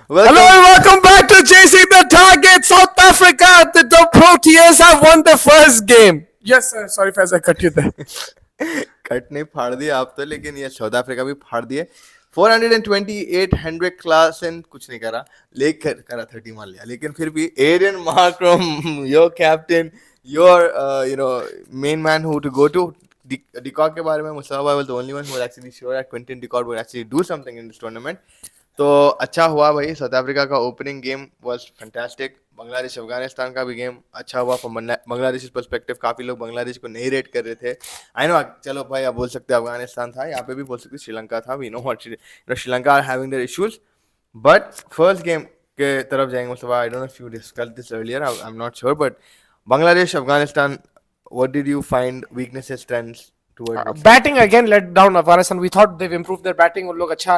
Hello and welcome back to Chasing the Target. South Africa, the Proteas have won the first game. Yes, sir. Sorry if I cut you there. Cut नहीं फाड़ दिए आप तो, लेकिन ये south Africa भी फाड़ दिए 428 हैंड्रिक क्लास एंड कुछ नहीं करा, लेकर करा 30 मान लिया, लेकिन फिर भी Aiden Markram your captain, your main man who to go to. De Kock के बारे में मुस्तफा भाई was the only one who was actually sure that Quinton de Kock would actually do something in this tournament. तो अच्छा हुआ भाई. South Africa का opening game was fantastic. Bangladesh Afghanistan का भी गेम अच्छा हुआ. फ्रॉम बांग्लादेश पर्सपेक्टिव काफ़ी लोग बांग्लादेश को नहीं रेट कर रहे थे. आई नो, चलो भाई आप बोल सकते हैं अफगानिस्तान था, यहाँ पे भी बोल सकते श्रीलंका था. We know what Sri Lanka are having their issues. But first game के तरफ जाएंगे Mustafa. I don't know if you discuss this earlier, I am not sure, but Bangladesh Afghanistan, what did you find weaknesses, strengths? Batting again let down Afghanistan. We thought they've improved their batting. उन लोग अच्छा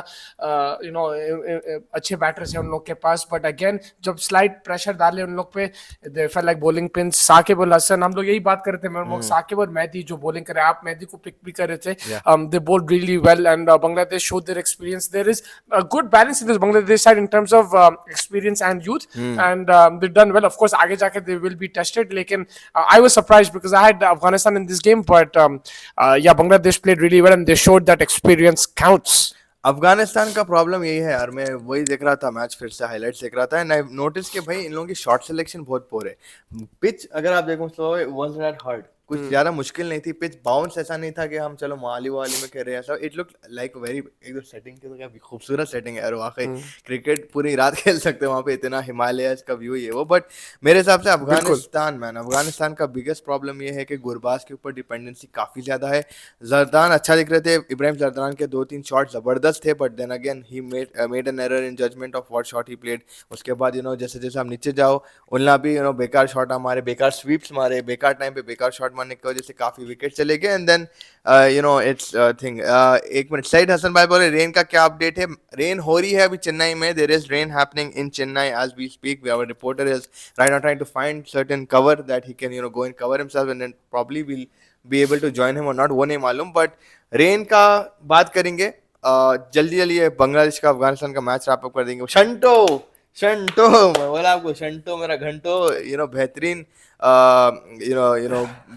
अच्छे batters हैं उन लोग के पास, but again जब slide pressure डाले उन लोग पे, they felt like bowling pins. Saqib और हसन, हम लोग यही बात कर रहे थे. साकिब और मेहदी जो bowling करे, आप मेहदी को पिक भी कर रहे थे. They bowled really well and Bangladesh showed their experience. There is a good balance in this Bangladesh side in terms of experience and youth, and they've done well. Of course आगे जाके they will be tested, लेकिन I was surprised because I had Afghanistan in this game, but yeah, Bangladesh played really well and they showed that experience counts. Afghanistan का problem यही है यार. मैं वही देख रहा था मैच, फिर से हाइलाइट्स देख रहा था, एंड आई नोटिस कि भाई इन लोगों की शॉट सिलेक्शन बहुत पोर है. पिच अगर आप देखो तो वाज नॉट हार्ड, कुछ ज्यादा मुश्किल नहीं थी. पिच बाउंस ऐसा नहीं था कि हम चलो माली वाली में कह रहे हैं ऐसा. इट लुक लाइक वेरी एकदम सेटिंग की तो क्या खूबसूरत सेटिंग है यार. वाकई क्रिकेट पूरी रात खेल सकते हैं वहाँ पे, इतना हिमालयस का व्यू ये वो. बट मेरे हिसाब से अफगानिस्तान का बिगेस्ट प्रॉब्लम ये है कि गुरबाज के ऊपर डिपेंडेंसी काफ़ी ज़्यादा है. जरदान अच्छा दिख रहे थे, इब्राहिम जरदान के 2-3 शॉट ज़बरदस्त थे, but then again he made an error in judgement of what shot he played. उसके बाद जैसे जैसे हम नीचे जाओ, उनला भी बेकार शॉट मारे, बेकार स्वीप्स मारे, बेकार टाइम पे बेकार शॉट मारने की वजह से काफी विकेट चले गए. And then it's thing. एक मिनट, सईद हसन भाई बोले रेन का क्या अपडेट है? रेन हो रही है अभी चेन्नई में. There is rain happening in Chennai as we speak. Our reporter is right now trying to find certain cover that he can go and cover himself, and then probably will be able to join him or not, वो नहीं मालूम. But rain का बात करेंगे जल्दी जल्दी. बांग्लादेश का अफगानिस्तान का मैच रैप अप कर देंगे. शंटो मैं बोला आपको, शंटो मेरा घंटो बेहतरीन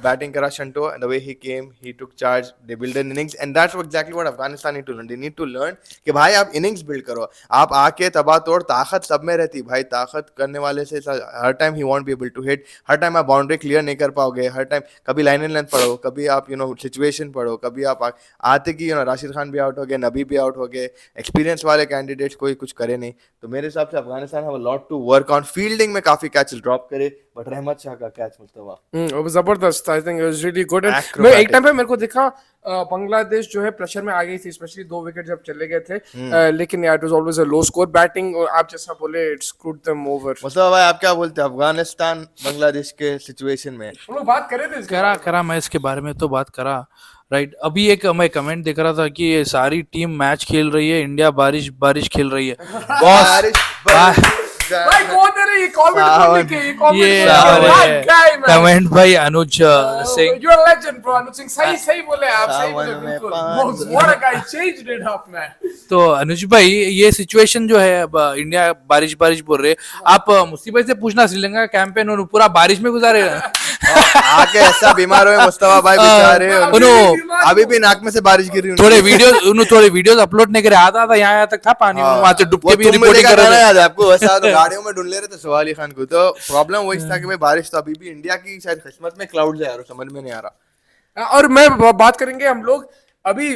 बैटिंग करा Shanto. The way he came, he took charge, they build an innings, and that's exactly what Afghanistan need to learn. They need to learn कि भाई आप इनिंग्स बिल्ड करो. आप आके तबाह तोड़, ताकत सब में रहती भाई. ताकत करने वाले से हर time he won't be able to hit. हर टाइम आप बाउंड्री क्लियर नहीं कर पाओगे. हर टाइम कभी लाइन एंड लेंथ पढ़ो, कभी आप सिचुएशन पढ़ो, कभी आप आते कि राशिद खान भी आउट हो गए, नबी भी आउट हो गए. एक्सपीरियंस वाले कैंडिडेट्स कोई कुछ करे नहीं. तो मेरे हिसाब से Afghanistan have a lot to work on. Fielding में काफी कैचेस ड्रॉप करे, बट रहमत शाह का कैच मुस्तफा वो जबरदस्त. I think it was really good. मैं एक टाइम पे मेरे को दिखा बांग्लादेश जो है प्रेशर में आ गई थी, स्पेशली 2 विकेट जब चले गए थे. लेकिन यार it was always a low score batting, और आप जैसा बोले it screwed them over. Mustafa भाई आप क्या बोलते हैं अफगानिस्तान बांग्लादेश के सिचुएशन में? हम लोग बात करे थे करा मैं इसके बारे में तो बात करा. राइट, अभी एक मैं कमेंट देख रहा था कि ये सारी टीम मैच खेल रही है, इंडिया बारिश खेल रही है. बॉस भाई कौन है रे ये कमेंट कमेंट भाई Anuj Singh. You are legend bro. Anuj Singh सही बोले आप. सही बोले बिल्कुल. What a guy, changed it up man. तो अनुज भाई ये सिचुएशन जो है, अब इंडिया बारिश बोल रहे, आप मुस्ती भाई से पूछना श्रीलंका का कैंपेन और पूरा बारिश में गुजारे आके ऐसा बीमार हुए मुस्तफा भाई बेचारे. अभी भी नाक में से बारिश गिर रही. थोड़े वीडियोस अपलोड नहीं करे, आता था यहाँ तक था पानी, वहां से डूब के भी रिपोर्टिंग कर रहे थे. आपको वैसा तो गाड़ियों में ढूंढ ले रहे थे सोहाल अली खान को. तो प्रॉब्लम वही था कि भाई बारिश तो अभी भी इंडिया की शायद किस्मत में क्लाउड्स है यार, समझ में नहीं आ रहा. और मैं बात करेंगे हम लोग अभी,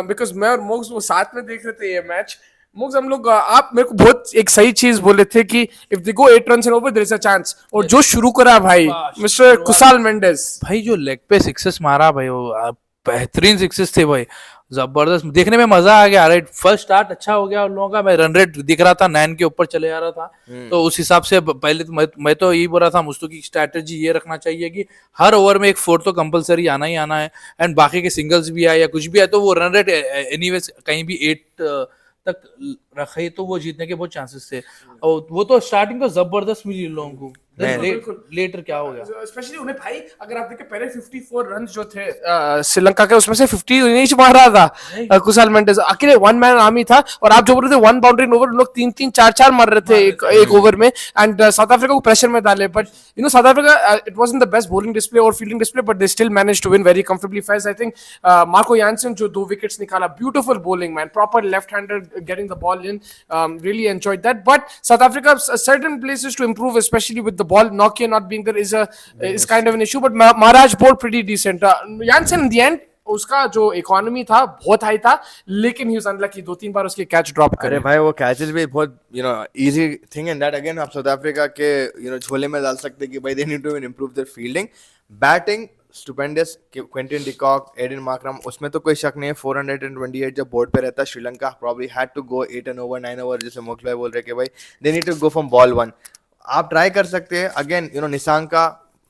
बिकॉज मैं और मोग्स वो साथ में देख रहे थे ये मैच. मोग्स हम लोग, आप मेरे को बहुत एक सही चीज बोले थे कि if they go 8 runs and over there is a chance. और जो शुरू करा भाई मिस्टर कुसाल मेंडेस भाई, जो लेग पे सिक्सेस मारा भाई, वो बेहतरीन सिक्सेस थे भाई, जबरदस्त. देखने में मजा आ गया. राइट, फर्स्ट स्टार्ट अच्छा हो गया उन लोगों का. मैं रन रेट दिख रहा था 9 के ऊपर चले जा रहा था. तो उस हिसाब से पहले तो मैं तो यही बोल रहा था, मुझको की स्ट्रैटेजी ये रखना चाहिए कि हर ओवर में एक 4 तो कंपलसरी आना ही आना है, एंड बाकी के सिंगल्स भी आए या कुछ भी आए तो वो रन रेट एनीवेज कहीं भी 8 तक रखे तो वो जीतने के बहुत चांसेस थे. और वो तो स्टार्टिंग तो जबरदस्त मिली लोगों को. लेटर क्या हो गया? स्पेशली उन्हें भाई अगर आप देखें पहले 54 रन जो थे श्रीलंका के उसमें से 50 नहीं मार रहा था कुशाल मेंडिस अकेले वन मैन आर्मी था और आप जो बोल रहे थे वन बाउंड्री ओवर लोग 3-3 4-4 मार रहे थे एक ओवर में एंड साउथ अफ्रीका को प्रेशर में डाले but you know South Africa it wasn't the best bowling display और fielding display but they still manage to win very comfortably first I think Marco Jansen जो 2 wickets निकाला beautiful bowling man proper left hander getting the ball in really enjoyed that but South Africa certain places to improve especially with the ball Nokia not being there is kind of an issue but Maharaj bowled pretty decent Jansen in the end उसका जो economy था बहुत high था लेकिन he was unlucky 2-3 बार उसके catch drop करे। अरे भाई वो कैचेस भी बहुत easy thing and that again आप साउथ अफ्रीका के झोले में डाल सकते कि भाई they need to improve their fielding batting stupendous Quinton de Kock Aiden Markram उसमें तो कोई शक नहीं है 428 जब बोर्ड पे रहता Sri Lanka probably had to go 8 over 9 over जैसे मोक्ष भाई बोल रहे कि भाई they need to go from ball 1 आप ट्राई कर सकते हैं अगेन निशांका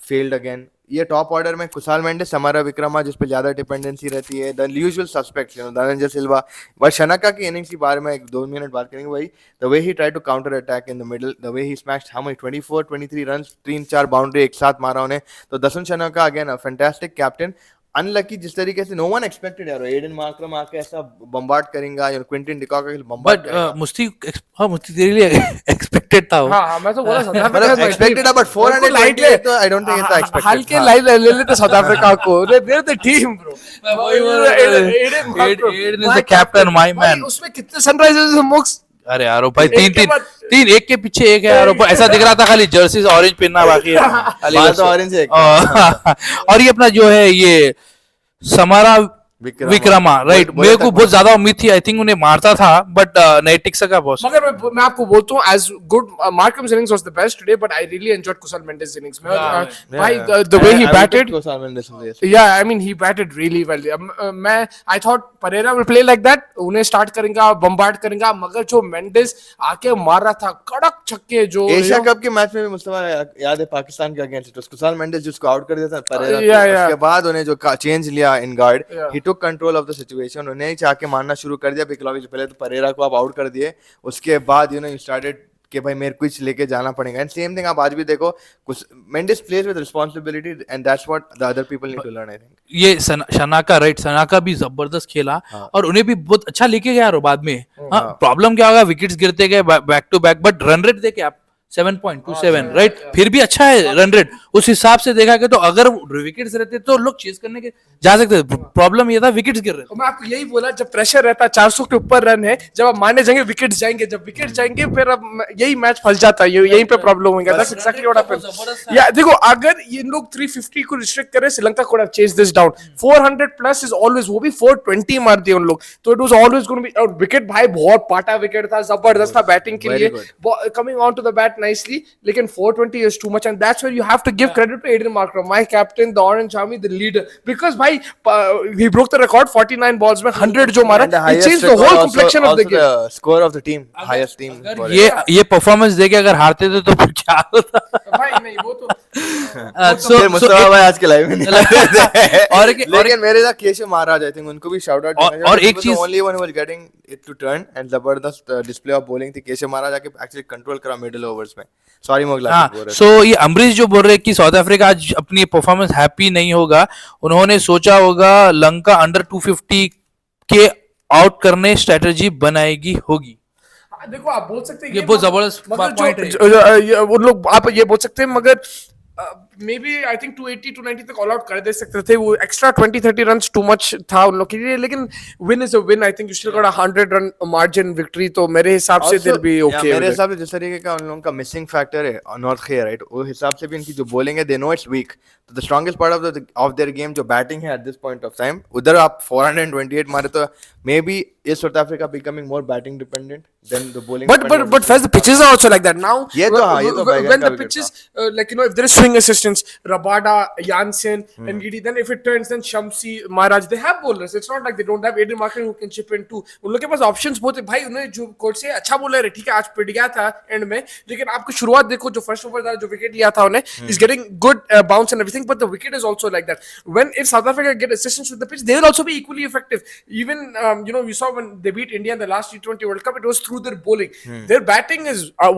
फेल्ड अगेन ये टॉप ऑर्डर में कुशाल मेंडिस हमारा विक्रमा जिस पे ज्यादा डिपेंडेंसी रहती है the usual suspects Dhananjay Silva but Shanaka की इनिंग्स के बारे में 1-2 मिनट बात करेंगे भाई the way he try to counter attack in the middle the way he smashed how much 24-23 runs 3-4 boundary एक साथ मारा उन्हें तो Dasun Shanaka again a fantastic captain unlucky जिस तरीके से नो वन एक्सपेक्टेड यार एडन मार्करम आके ऐसा बम्बार्ड करेगा या Quinton de Kock bombard but Musti तेरे लिए एक्सपेक्टेड था वो। हां मैं तो बोला साउथ मतलब एक्सपेक्टेड है बट 400 तो I don't think it's expected हल्के लाइट ले लेते साउथ अफ्रीका को there the team bro Aiden is the captain my man उसमें कितने सनराइजर्स मुक्स अरे यार भाई तीन एक के पीछे एक है यार ऐसा दिख रहा था खाली जर्सी ऑरेंज पहनना बाकी है खाली तो ऑरेंज है और ये अपना जो है ये समारा विक्रमा राइट मेरे को बहुत ज्यादा उम्मीद थी आई थिंक उन्हें मारता था बट नहीं टिक सका बॉस मगर मैं आपको बोलता हूं as good Markram's innings was the best today but I really enjoyed Kusal Mendis innings भाई the way he batted yeah I mean he batted really well मैं I thought Perera will play like that उन्हें start करेगा bombard करेगा मगर जो मेंडिस आके मार रहा था कड़क छक्के जो एशिया कप के मैच में भी मुस्तफा याद है पाकिस्तान के अगेंस्ट कुशाल मेंडिस जिसको आउट कर दिया था परेरा उसके बाद उन्हें जो चेंज लिया in guard he took control of the situation उन्हें ही चाह के मारना शुरू कर दिया बिकलॉवी से पहले तो परेरा को आप आउट कर दिए उसके बाद यू स्टार्टेड कि भाई मेरे को लेके जाना पड़ेगा एंड सेम थिंग आप आज भी देखो कुछ Mendis plays with responsibility and that's what the other people need to learn I think ये शनाका राइट शनाका भी जबरदस्त खेला और उन्हें भी बहुत अच्छा लेके गया बाद में प्रॉब्लम क्या होगा विकेट्स गिरते गए back to back but run rate देखे आप 7.27 राइट फिर भी अच्छा है रन रेट उस हिसाब से देखा कि तो अगर विकेट्स रहते तो लोग चेस करने के जा सकते थे प्रॉब्लम ये था विकेट्स गिर रहे मैं आपको यही बोला जब प्रेशर रहता 400 के ऊपर रन है जब आप मारने जाएंगे विकेट्स जाएंगे जब विकेट जाएंगे फिर अब यही मैच फंस जाता है यहीं पे प्रॉब्लम होगा दैट्स एक्जेक्टली व्हाट हैपेंड या देखो अगर ये लोग 350 को रिस्ट्रिक्ट करें Sri Lanka could have chased this down 400 plus is always वो भी 420 मार दिए उन लोग तो it was always going to be और विकेट भाई बहुत पाटा विकेट था जबरदस्त था बैटिंग के लिए coming on to the bat nicely लेकिन 420 is too much and that's where you have to give credit to Aiden Markram my captain the orange army the leader because bhai he broke the record 49 balls mein 100 jo mara he changed the whole complexion of the game the score of the team highest team ये performance देके अगर हारते थे तो फिर क्या होता भाई नहीं वो तो फिर मुस्तफा भाई आज के लाइव में नहीं और लेकिन मेरे साथ केशव महाराज आई थिंक उनको भी शाउट आउट और एक चीज only one who was getting it to turn and जबरदस्त डिस्प्ले ऑफ बॉलिंग थी केशव महाराज आके एक्चुअली कंट्रोल करा मिडिल ओवर्स में सॉरी मोगला सो ये अमरीश जो बोल रहे कि साउथ अफ्रीका आज अपनी परफॉर्मेंस हैप्पी नहीं होगा उन्होंने सोचा होगा लंका अंडर 250 के आउट करने स्ट्रेटजी बनाएगी होगी देखो आप बोल सकते हैं ये बहुत जबरदस्त पॉइंट है वो लोग आप ये बोल सकते हैं मगर मे बी आई थिंक 280 290 तक ऑल आउट कर दे सकते थे वो एक्स्ट्रा 20-30 रन्स टू मच था उन लोग के लिए लेकिन win is a win I think you still got a 100 run margin victory तो मेरे हिसाब से दिल भी ओके मेरे हिसाब से जिस तरीके का उन लोगों का मिसिंग फैक्टर है नॉर्थ खेयर राइट वो हिसाब से भी इनकी जो बॉलिंग है दे नो इट्स वीक तो the strongest part of their game जो बैटिंग है eight this point of time उधर आप 428 मारे तो may be is South Africa becoming more batting dependent than the bowling but first the pitches are also like that now ये तो when the pitches like if there is swing assistance Rabada Jansen and Gidi then if it turns then Shamsi Maharaj they have bowlers it's not like they don't have Aiden Markram who can chip in too उन लोग के पास options बहुत है भाई उन्हें जो court से अच्छा बॉलर है ठीक है आज पिट गया था एंड में लेकिन आपको शुरुआत देखो जो फर्स्ट ओवर था जो विकेट लिया था उन्हें is getting good bounce and everything but the wicket is also like that when if South Africa get assistance with the pitch they will also be equally effective even we saw when they beat India in the last T20 World Cup, it was through their bowling. Their batting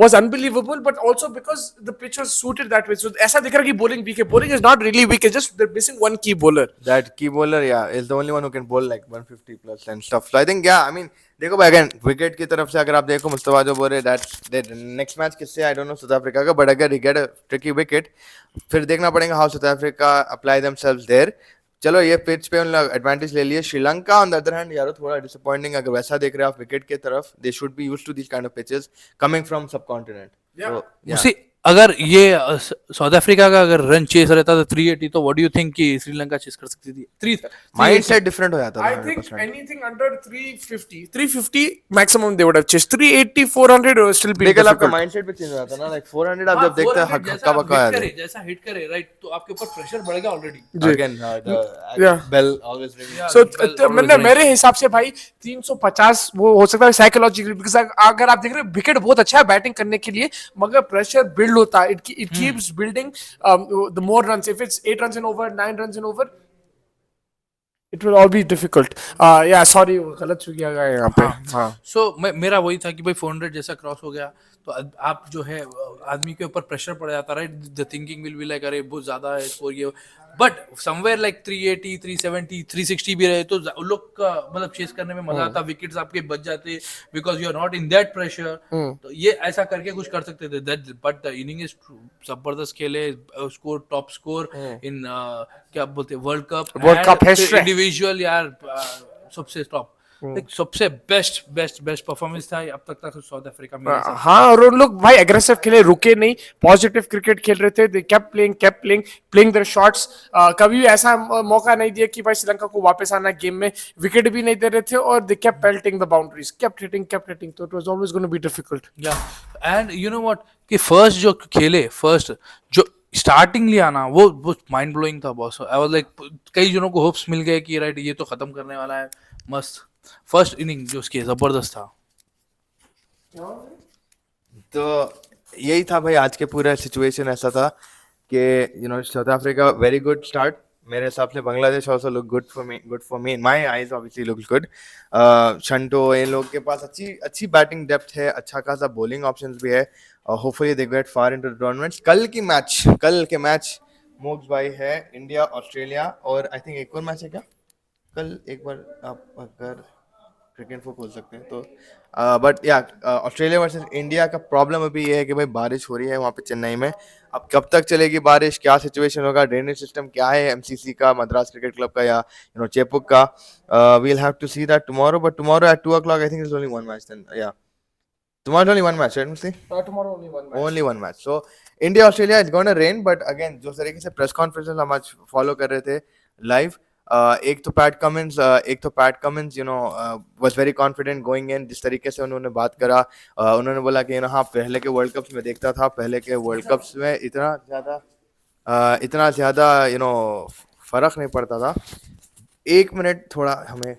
was unbelievable, but also because the pitch was suited that way. So ऐसा दिख रहा है कि bowling weak है. Bowling is not really weak. It's just they're missing one key bowler. That key bowler, yeah, is the only one who can bowl like 150 plus and stuff. So I think, yeah, I mean, देखो भाई, again wicket की तरफ से अगर आप देखो, मुस्तफा जो बोल रहे that next match किससे, I don't know, south Africa का, but अगर he get a tricky wicket, फिर देखना पड़ेगा how South Africa apply themselves there. चलो ये पिच पे उन लोग एडवांटेज ले लिए. Sri Lanka on the other hand यार थोड़ा डिसअपॉइंटिंग. अगर वैसा देख रहे हो आप विकेट की तरफ, they should be used to this kind of pitches coming from subcontinent. उसी अगर ये साउथ अफ्रीका का अगर रन चेस रहता था 380, तो व्हाट डू यू थिंक कि श्रीलंका चेस कर सकती थी? माइंडसेट डिफरेंट हो जाता था. I think anything under 350 maximum they would have chased. 380, 400 would still be देखो आपका difficult. माइंडसेट भी चेंज हो जाता है ना. लाइक 400 आप जब देखते हैं हक्का बक्का है, जैसा हिट करे राइट, तो आपके ऊपर प्रेशर बढ़ गया already. Again Yeah. Bell always ring. So मेरे हिसाब से भाई 350 वो हो सकता है साइकोलॉजिकली, बिकॉज अगर आप देख रहे हो विकेट बहुत अच्छा है बैटिंग करने के लिए, मगर प्रेशर बिल्ड होता है. It keeps building the more runs. If it's 8 runs and over, 9 runs and over, it will all be difficult. Yeah, sorry, गलत हो गया यहाँ पे. हाँ. सो मेरा वही था कि भाई 400 जैसा क्रॉस हो गया तो आप जो है आदमी के ऊपर प्रेशर पड़ जाता, right. The thinking will be like अरे बहुत ज्यादा है स्कोर ये, बट समवेयर लाइक 380, 370, 360 भी रहे तो उन लोग का मतलब चेस करने में मजा आता. विकेट्स आपके बच जाते because you are not in that pressure. तो ये ऐसा करके कुछ कर सकते थे. That but the inning is जबरदस्त खेले. स्कोर टॉप स्कोर इन क्या बोलते हैं वर्ल्ड कप हिस्ट्री. इंडिविजुअल यार सबसे टॉप, सबसे बेस्ट परफॉर्मेंस था अब तक साउथ अफ्रीका में. हाँ, और उन लोग भाई एग्रेसिव खेले, रुके नहीं, पॉजिटिव क्रिकेट खेल रहे थे. They kept playing their shots. कभी भी ऐसा मौका नहीं दिया कि भाई श्रीलंका को वापस आना गेम में. विकेट भी नहीं दे रहे थे और they kept pelting the boundaries, kept hitting. तो it was always gonna be difficult. Yeah and you know what कि फर्स्ट जो खेले, फर्स्ट जो स्टार्टिंग लिया ना, वो माइंड ब्लोइंग था बॉस. आई वाज लाइक कई जनों को होप्स मिल गए कि राइट ये तो खत्म करने वाला है. मस्त फर्स्ट इनिंग जो उसकी जबरदस्त था. तो यही था भाई आज के पूरा सिचुएशन. ऐसा था कि South Africa very good start मेरे हिसाब से. Bangladesh also look good for me in my eyes, obviously looks good. Shanto इन लोग के पास अच्छी बैटिंग डेप्थ है, अच्छा खासा बॉलिंग ऑप्शंस भी है. Hopefully they get far into the tournaments. कल के मैच मोक्स भाई है इंडिया ऑस्ट्रेलिया, और आई थिंक एक और मैच है क्या कल. एक बार आप अगर क्रिकेट को खोल सकते हैं तो. बट या ऑस्ट्रेलिया वर्सेस इंडिया का प्रॉब्लम अभी ये है कि भाई बारिश हो रही है वहाँ पे चेन्नई में. अब कब तक चलेगी बारिश, क्या सिचुएशन होगा, ड्रेनेज सिस्टम क्या है एमसीसी का, मद्रास क्रिकेट क्लब का या चेपुक का. We'll have to see that tomorrow. But tomorrow at 2 o'clock I think is only one match then. Yeah tomorrow only one match, right? Tomorrow only one match. So India Australia is going to rain, but again जो तरीके से press conference हम आज follow कर रहे थे live. एक तो PAT Cummins was very confident going in. जिस तरीके से उन्होंने बात करा, उन्होंने बोला कि हाँ पहले के वर्ल्ड कप्स में देखता था, पहले के वर्ल्ड कप्स में इतना ज़्यादा फर्क नहीं पड़ता था. एक मिनट थोड़ा हमें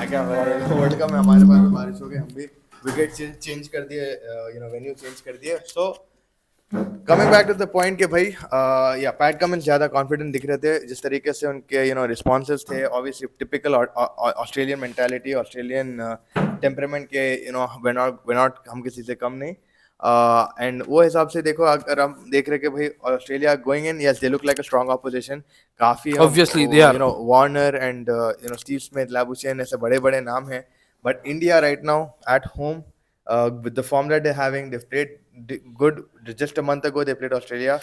क्या वर्ल्ड कप में हमारे पास बारिश हो गई, हम भी विकेट चेंज कर दिए, वेन्यू चेंज कर दिए. So coming back to the point कि भाई या पैट कमिंस ज़्यादा कॉन्फिडेंट दिख रहे थे. जिस तरीके से उनके रिस्पॉन्सेज थे, obviously typical Australian mentality, Australian temperament के we're not हम किसी से कम नहीं. एंड वो हिसाब से देखो, अगर हम देख रहे कि भाई Australia going in, yes they look like a strong opposition. काफी Obviously they are. Warner and Steve Smith, Labuschagne ऐसे बड़े नाम हैं. But India right now at home with the form that they're having, they've played good. Just a month ago they played Australia.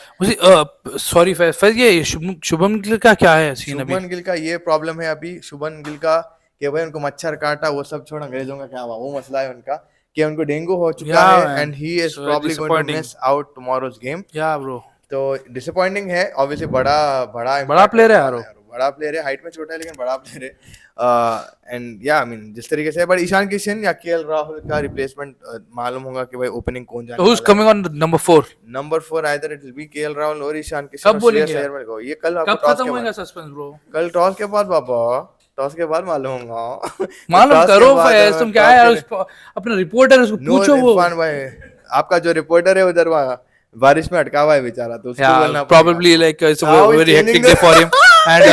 Sorry Faiz, ये शुभम गिल का क्या है scene अभी? शुभमन गिल का ये प्रॉब्लम है अभी. शुभमन गिल का कि भाई उनको मच्छर काटा, वो सब छोड़ अंग्रेजों का क्या हुआ, वो मसला है उनका कि उनको डेंगू हो चुका है. And he is probably going to miss out tomorrow's game. Yeah bro, तो डिसअपॉइंटिंग है. ऑब्वियसली बड़ा प्लेयर है यार, बड़ा प्लेयर है. हाइट में छोटा है लेकिन बड़ा प्लेयर है. एंड या आई मीन जिस तरीके से, बट ईशान किशन या केएल राहुल का रिप्लेसमेंट मालूम होगा कि भाई ओपनिंग कौन जाने वाला है. who's coming on number 4? either it will be KL Rahul और ईशान किशन. कब बोलेंगे ये कल कब खत्म होगा सस्पेंस ब्रो? कल टॉस के बाद बाबा. टॉस के बाद मालूम होगा। मालूम टॉस के करो बाद फैज, तुम क्या है यार, अपना रिपोर्टर उसको नो पूछो वो। इरफान भाई, आपका जो रिपोर्टर है उधर वहाँ बारिश में अटका हुआ है बेचारा, तो उसको बोलना Yeah, पड़ेगा probably आपको। like it's a How is very changing hectic day the- for him, and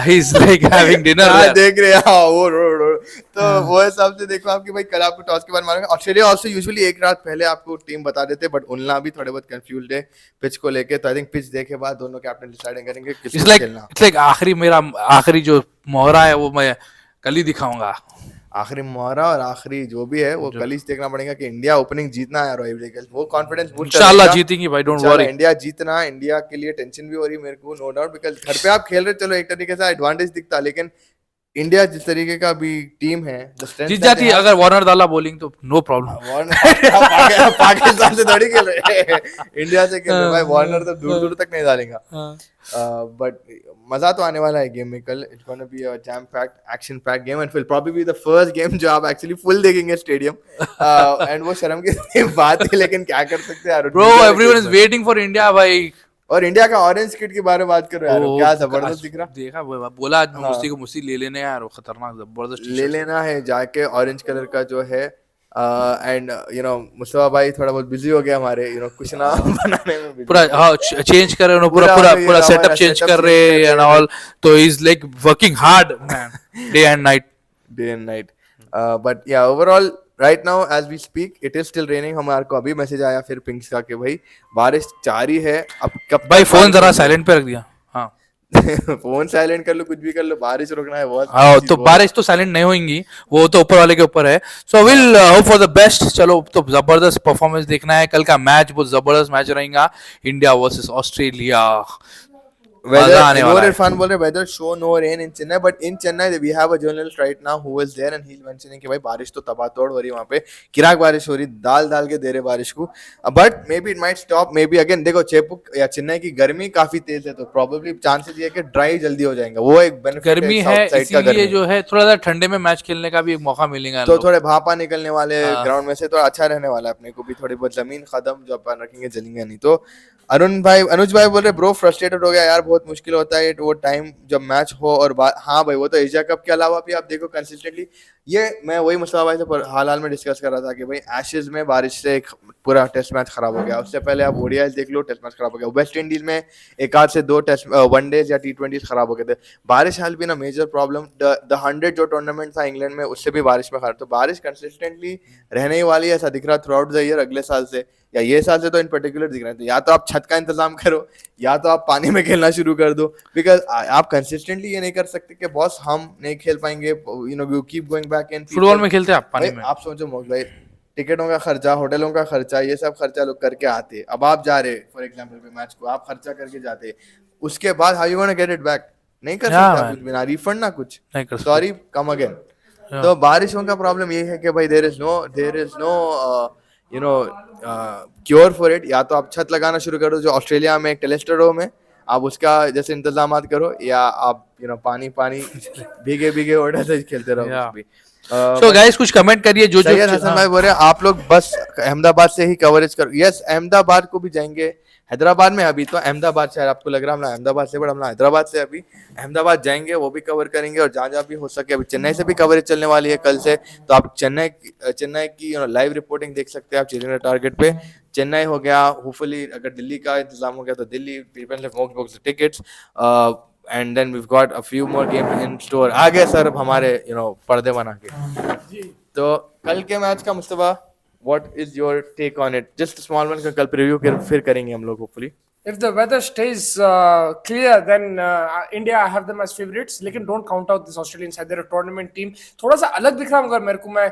he's like having dinner हाँ there. देख रहे हैं, हाँ वो रो तो वो हिसाब से देखो आपकी भाई, कल आपको टॉस के बाद मारेंगे। ऑस्ट्रेलिया ऑल्सो यूजुअली एक रात पहले आपको टीम बता देते, बट उनला भी थोड़े बहुत कंफ्यूज्ड है पिच को लेके, तो आई थिंक पिच देखे बाद दोनों कैप्टन डिसाइड करेंगे It's किसको like खेलना। it's like आखिरी जो मोहरा है वो मैं कल ही दिखाऊंगा। आखिरी मोहरा और आखिरी जो भी है वो कल ही देखना पड़ेगा कि इंडिया ओपनिंग जीतना है, और वो कॉन्फिडेंस बूस्ट इंशाल्लाह जीतेंगी भाई, डोंट वरी। इंडिया जीतना, इंडिया के लिए टेंशन भी हो रही है मेरे को, नो डाउट, बिकॉज घर पे आप खेल रहे, चलो एक तरीके से एडवांटेज दिखता, लेकिन इंडिया जिस तरीके का भी टीम है, जीत जाती है अगर वार्नर डाला बॉलिंग तो नो प्रॉब्लम। पाकिस्तान से थोड़ी खेल रहे हैं, इंडिया से खेल रहे हैं भाई, वार्नर तो दूर दूर तक नहीं डालेगा। बट मजा तो आने वाला है गेम में कल। It's gonna be a jam packed action packed game, and will probably be the first game जो आप एक्चुअली फुल देखेंगे स्टेडियम, एंड वो शर्म की बात है, लेकिन क्या कर सकते हैं bro, everyone is waiting for India भाई। और इंडिया का ऑरेंज किट के बारे में बात कर रहे हैं यार, क्या जबरदस्त दिख रहा। देखा बोला आज मुस्ती को मुस्ती ले लेने यार, वो खतरनाक जबरदस्त ले लेना है जाके ऑरेंज कलर का जो है, एंड यू नो मुस्तफा भाई थोड़ा बहुत बिजी हो गया हमारे कुछ ना बनाने में, पूरा हाँ चेंज कर रहे हैं, पूरा सेटअप चेंज कर रहे हैं एंड ऑल, तो is like working hard man, day and night. But yeah overall right now as we speak it is still raining. हमारे को अभी मैसेज आया फिर पिंक्स का कि भाई बारिश जारी है, अब कब भाई फोन जरा साइलेंट पे रख दिया। हाँ फोन साइलेंट कर लो, कुछ भी कर लो, बारिश रुकना है बहुत। हाँ तो बारिश तो साइलेंट नहीं होंगी, वो तो ऊपर वाले के ऊपर है। So will hope for the best. चलो तो जबरदस्त परफॉर्मेंस देखना है, कल का मैच बहुत जबरदस्त मैच रहेगा, इंडिया वर्सेस ऑस्ट्रेलिया। इरफान बोल रहे weather show no rain in Chennai, but in Chennai we have a journalist right now who is there and he is mentioning कि भाई बारिश तो तबातोड़ हो रही है वहां पे, किराक बारिश हो रही, डाल के दे रहे बारिश को, but may be it might stop, may be again. देखो चेपुक या चेन्नई की गर्मी काफी तेज है, तो प्रोबेबली चांसेस ये है कि ड्राई जल्दी हो जाएगा, वो एक बेनिफिट गर्मी है, इसीलिए जो है थोड़ा सा ठंडे में मैच खेलने का भी एक मौका मिलेगा, तो थोड़े भापा निकलने वाले ग्राउंड में से, तो अच्छा रहने वाला है अपने को भी, थोड़ी बहुत जमीन कदम जो अपन रखेंगे जलेंगे नहीं। तो अनुज भाई बोल रहे ब्रो फ्रस्ट्रेटेड हो गया यार, बहुत मुश्किल होता है वो टाइम जब मैच हो, और हाँ भाई वो तो एशिया कप के अलावा भी आप देखो कंसिस्टेंटली, ये मैं वही मुस्तफा भाई से हाल में डिस्कस कर रहा था कि भाई एशेज में बारिश से एक पूरा टेस्ट मैच खराब हो गया, उससे पहले आप ओडीआई देख लो, टेस्ट मैच खराब हो गया, वेस्ट इंडीज में एक आध से 2 टेस्ट वनडेज या T20 खराब हो गए थे, बारिश has been a major problem. The 100 जो टूर्नामेंट था इंग्लैंड में उससे भी बारिश में खराब, तो बारिश कंसिस्टेंटली रहने ही वाली है, ऐसा दिख रहा थ्रू आउट द ईयर, अगले साल से या ये साल से तो इन पर्टिकुलर दिख रहा है, तो या तो आप छत का इंतजाम करो या तो आप पानी में खेलना शुरू कर दो, बिकॉज आप कंसिस्टेंटली ये नहीं कर सकते कि बॉस हम नहीं खेल पाएंगे, you know we keep going back in. Football में खेलते हैं आप पानी में, आप सोचो भाई टिकटों का खर्चा, होटलों का खर्चा, ये सब खर्चा लोग करके आते, अब आप जा रहे फॉर एग्जांपल पे मैच को आप खर्चा करके जाते, उसके बाद how you gonna get it back, नहीं कर सकते कुछ भी, ना रिफंड ना कुछ, सॉरी कम अगेन। तो बारिशों का प्रॉब्लम ये है कि भाई there is no you know cure for it, या तो आप छत लगाना शुरू करो जो ऑस्ट्रेलिया में एक टेलेस्टरोम है, आप उसका जैसे इंतजाम करो, या आप यू नो पानी भीगे होटल से खेलते रहो। तो गाइस कुछ कमेंट करिए जो हसन भाई बोल रहे हैं आप लोग बस अहमदाबाद से ही कवरेज करो। यस अहमदाबाद को भी जाएंगे, हैदराबाद में अभी तो अहमदाबाद शहर आपको लग रहा है हम अहमदाबाद से, बट हम हैदराबाद से अभी अहमदाबाद जाएंगे, वो भी कवर करेंगे, और जहाँ भी हो सके अभी चेन्नई से भी कवरेज चलने वाली है कल से, तो आप चेन्नई की लाइव रिपोर्टिंग देख सकते हैं आप चेन्नई टारगेट पे। चेन्नई हो गया, होपफुली अगर दिल्ली का इंतजाम हो गया तो Delhi, people have booked the tickets, and then we got a few more games in store. आ गए सर हमारे पर्दे बना के। तो कल के मैच का Mustafa what is your take on it? Just a small one, कल प्रीव्यू फिर करेंगे हम लोग hopefully. If the weather stays clear, then India, I have them as favorites. लेकिन don't count out this Australian side. They're a tournament team. थोड़ा सा अलग दिख रहा मगर मेरे को, मैं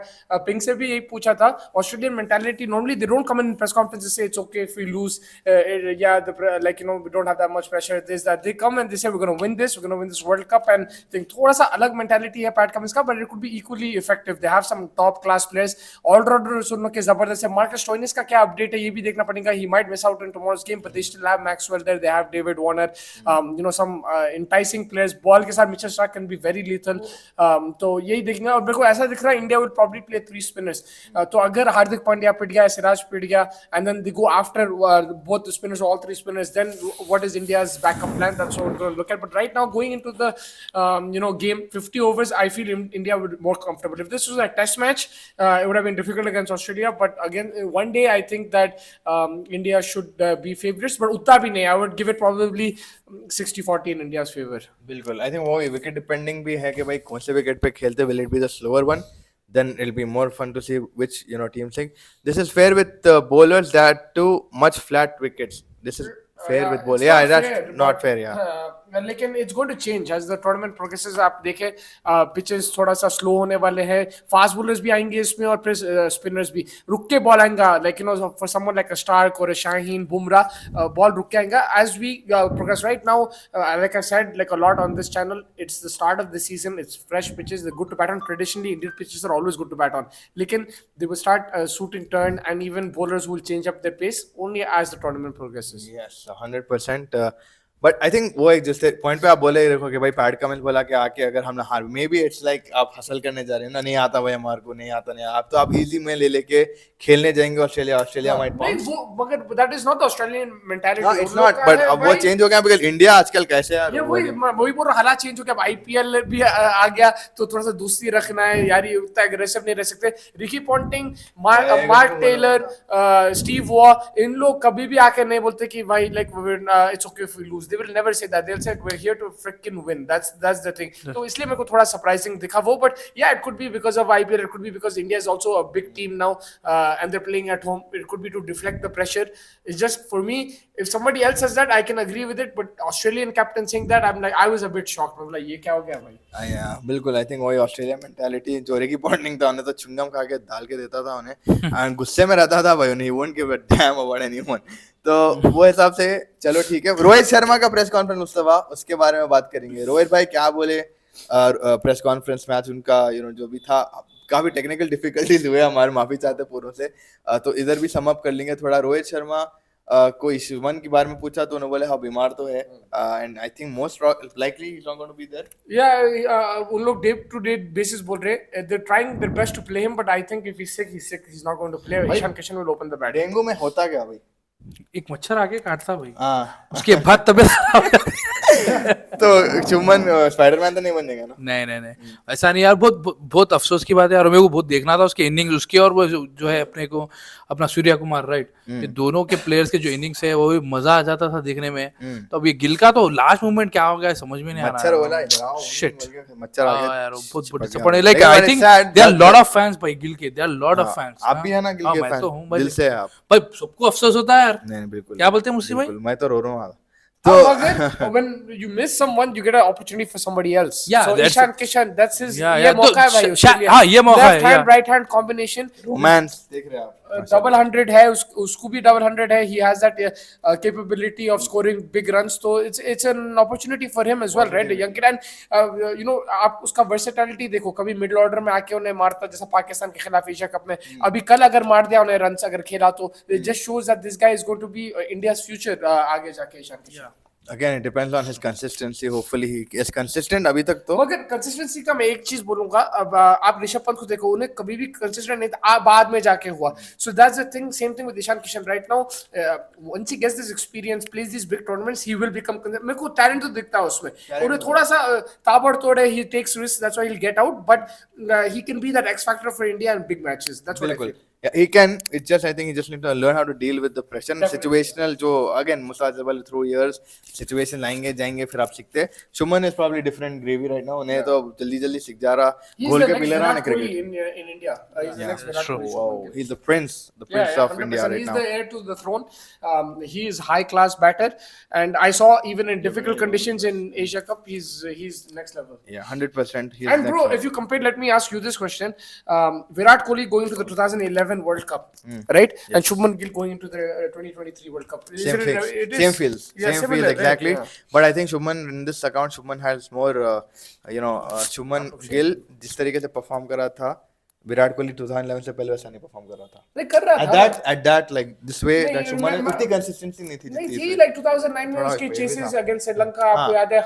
पिंक से भी यही पूछा था, Australian mentality normally they don't come in press conferences say it's okay if we lose, like we don't have that much pressure, this that, they come and they say we're going to win this World Cup, and think थोड़ा सा अलग mentality है PAT Cummins का, but it could be equally effective. They have some top class players, all rounders उनके जबरदस्त है। Marcus Stoinis का क्या अपडेट है ये भी देखना पड़ेगा, he might miss out on tomorrow's game, but they still have have Maxwell there, they have David Warner, some enticing players. Ball के साथ Mitchell Stark can be very lethal. तो यही देखना, और मेरे को ऐसा दिख रहा है India will probably play 3 spinners. तो अगर हार्दिक पांड्या पिट गया, सिराज पिट गया, and then they go after both the spinners, all 3 spinners, then what is India's backup plan? That's what we're going to look at. But right now, going into the game, 50 overs, I feel India would be more comfortable. If this was a test match, it would have been difficult against Australia. But again, one day I think that India should be favorites. But utna bhi nahi, I would give it probably 60-40 in India's favor. बिल्कुल. I think वो wicket depending भी है कि भाई कौन से wicket पे खेलते. Will it be the slower one? Then it'll be more fun to see which team think. This is fair with bowlers that too much flat wickets. This is fair with bowlers. Yeah, that's fair, not fair. Yeah. लेकिन it's going to change as the tournament progresses. आप देखें pitches थोड़ा सा slow होने वाले हैं, fast bowlers भी आएंगे इसमें, और फिर spinners भी रुक के ball आएगा, like for someone like a Stark or a Shaheen, Bumrah, ball रुक के आएगा as we progress. Right now, like I said, like a lot on this channel, it's the start of the season, it's fresh pitches, they're good to bat on. Traditionally, Indian pitches are always good to bat on. लेकिन they will start suiting turn, and even bowlers will change up their pace only as the tournament progresses. Yes, 100%. But I think वो एक जैसे point पे आप बोले देखो कि भाई पैट कमिंस बोला कि आके अगर हम ना हार, मे बी इट्स लाइक आप हसल करने जा रहे हैं ना, नहीं आता भाई हमारे को, नहीं आता, नहीं आप तो आप इजी में ले लेके खेलने जाएंगे ऑस्ट्रेलिया माइट पाउंस. मगर that is not the Australian mentality. No it's not, but अब वो चेंज हो गया बिकॉज़ इंडिया आजकल कैसे यार, ये वही बोल रहा, हालात चेंज हो गया. आईपीएल भी आ गया तो थोड़ा सा दोस्ती रखना है यार, ये उतना एग्रेसिव नहीं रह सकते. Ricky Ponting, Mark Taylor, Steve Waugh, इन लोग कभी भी आके नहीं बोलते कि भाई like it's okay if we lose. They will never say that. They'll say we're here to freaking win. That's the thing. तो इसलिए मेरे को थोड़ा सरप्राइजिंग दिखा वो. But yeah, it could be because of IPL. It could be because India is also a big team now, and they're playing at home. It could be to deflect the pressure. It's just for me, if somebody else says that, I can agree with it. But Australian captain saying that, I'm like, I was a bit shocked. I'm like, ये क्या हो गया भाई? Yeah, बिल्कुल. I think वही Australia mentality. जो Ricky Ponting था, उन्हें तो चुंगम खा के डाल के देता था उन्हें, and गुस्से में रहता था भाई. उन्हें won't give a damn about anyone. तो वो हिसाब से चलो ठीक है. रोहित शर्मा का प्रेस कॉन्फ्रेंस मुस्तफा, उसके बारे में बात करेंगे. रोहित भाई क्या बोले प्रेस कॉन्फ्रेंस मैच उनका, जो भी था, काफी टेक्निकल डिफिकल्टीज हुए, हमारे माफी चाहते पूरों से. तो इधर भी सम अप कर लेंगे थोड़ा. रोहित शर्मा को शुभमन के बारे में पूछा तो उन्होंने बोले हाँ बीमार तो है, and I think most likely he is not going to be there. Yeah उन लोग डे टू डे बेसिस बोल रहे, they are trying their best to play him, but I think if he sick he is not going to play. Ishan Kishan will open the bat. Dengue में होता क्या भाई? एक मच्छर आके काटता भाई, उसके बाद तबियत तो शुभमन स्पाइडरमैन तो नहीं बनेगा ना? नहीं ऐसा नहीं यार. बहुत अफसोस की बात है यार. मेरे को बहुत देखना था उसके इनिंग्स, उसकी और वो जो है अपना सूर्या कुमार, राइट, ये दोनों के प्लेयर्स के जो इनिंग्स है वो भी मजा आ जाता था देखने में. तो अब ये गिल का तो लास्ट मोमेंट क्या हो गया समझ में नहीं आ रहा. शिट, मच्छर आ गया यार, बहुत disappointing. Like I think there are lot of fans भाई गिल के, there are lot of fans. आप भी है ना गिल के फैन? मैं तो हूं भाई, दिल से आप भाई. सबको अफसोस होता है यार. नहीं बिल्कुल. क्या बोलते हैं मुझसे भाई? मैं तो रो रहा हूं. So when you miss someone, you get an opportunity for somebody else. Yeah, so Ishan Kishan, that's his. ये मौका है भाई उसके लिए. हाँ, ये मौका है. Left hand, right hand combination. Romance देख रहे हैं आप. डबल 100 है, उसको भी डबल 100 है. He has that capability of scoring big runs. So it's an opportunity for him as well, right? Young kid, and आप उसका versatility देखो. कभी मिडिल ऑर्डर में आके उन्हें मारता, जैसा पाकिस्तान के खिलाफ एशिया कप में. अभी कल अगर मार दिया उन्हें रन अगर खेला तो it just shows that this guy is going to be India's future आगे जाके. Ishan Kishan. Again, it depends on his consistency. Hopefully, he is consistent. अभी तक तो. मगर कंसिस्टेंसी का मैं एक चीज बोलूंगा. अब आप ऋषभ पंत को देखो, उन्हें कभी भी कंसिस्टेंट नहीं था, बाद में जाके हुआ. So that's the thing. Same thing with Ishan Kishan right now. Once he gets this experience, plays these big tournaments, he will become. मेरे को टैलेंट तो दिखता है उसमें. उन्हें थोड़ा सा ताबड़तोड़ है. He takes risks. That's why he'll get out. But he can be that X factor for India in big matches. That's what I feel. Yeah, he can. It's just I think he just need to learn how to deal with the pressure and situational. जो again Musajabal through years situation लाएंगे जाएंगे फिर आप सीखते. Shuman is probably different gravy right now. उन्हें तो जल्दी सीख जा रहा. गोल के पिलर आने cricket in India. He's the next Virat Kohli. Wow, he's the prince of India right he's now. He's the heir to the throne. He is high class batter, and I saw even in difficult conditions in Asia Cup, he's next level. Yeah, 100%. And bro, if you compare, let me ask you this question: Virat Kohli going to the 2011 World Cup, right? Yes. And Shubman Gill going into the 2023 World Cup. Same feels exactly. Right? Yeah. But I think Shubman in this account, Shubman has more, Shubman जिस तरीके से perform कर रहा था, विराट कोहली 2011 से पहले वैसा नहीं परफॉर्म कर रहा था। नहीं कर रहा At था that like this way नहीं, that शुभमन मैं- उतनी कंसिस्टेंसी नहीं थी नहीं जितनी थी इसमें। लाइक 2009 में थोड़ा उसके wavy चेसेस था। अगेंस्ट श्रीलंका आपको याद है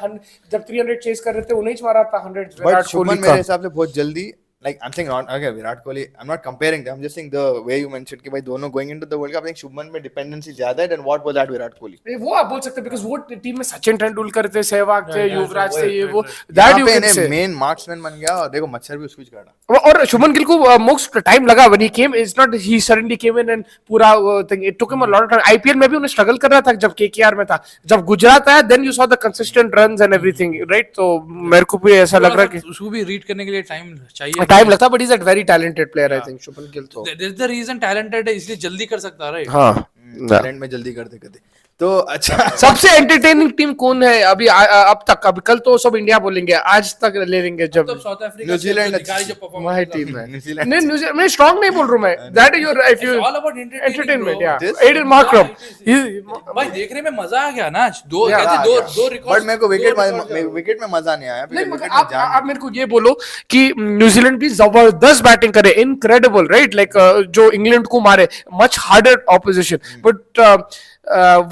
जब 300 चेस कर रहे थे उन्हें ही मारा था 100 बट विराट शुभमन कोहली मेरे का हिसाब से बहुत जल्दी like I'm saying not okay Virat Kohli I'm not comparing them I'm just saying the way you mentioned कि भाई दोनों going into the World Cup I think Shubman में डिपेंडेंसी ज्यादा है than what was at Virat Kohli. नहीं, वो आप बोल सकते हैं बिकॉज़ वो टीम में सचिन तेंदुलकर थे सहवाग थे युवराज थे ये वो यहाँ दैट यू पे कैन से मेन मार्क्समैन बन गया और देखो मच्छर भी उसको ही काटा। और शुभमन गिल को मोस्ट टाइम लगा when he came it's not he suddenly came in and पूरा thing it took him a lot of time IPL में भी उन्हें स्ट्रगल कर रहा था जब केकेआर में था जब गुजरात आया then you saw the consistent runs and everything right तो मेरे को भी ऐसा लग रहा है कि उसको भी रीड करने के लिए टाइम चाहिए। टाइम लगता but is a very talented player I think Shubman Gill तो There's the reason talented है इसलिए जल्दी कर सकता है, right? हाँ टैलेंट में जल्दी करते करते तो अच्छा सबसे एंटरटेनिंग टीम कौन है अभी अब तक अभी कल तो सब इंडिया बोलेंगे आज तक ले लेंगे जब तब साउथ अफ्रीका न्यूजीलैंड दिखाई जो परफॉर्मेंस वही टीम है न्यूजीलैंड नहीं न्यूजीलैंड मैं स्ट्रांग नहीं बोल रहा हूं मैं that is your if you all about entertainment या This- एडन मार्करम भाई देखने में मजा आ गया ना आज दो Yeah, कहते दो रिकॉर्ड बट मेरे को विकेट में मजा नहीं आया नहीं because मगर wicket में जान आप मेरे को ये बोलो कि न्यूजीलैंड भी जबरदस्त बैटिंग करे इनक्रेडिबल राइट लाइक जो इंग्लैंड को मारे much harder opposition but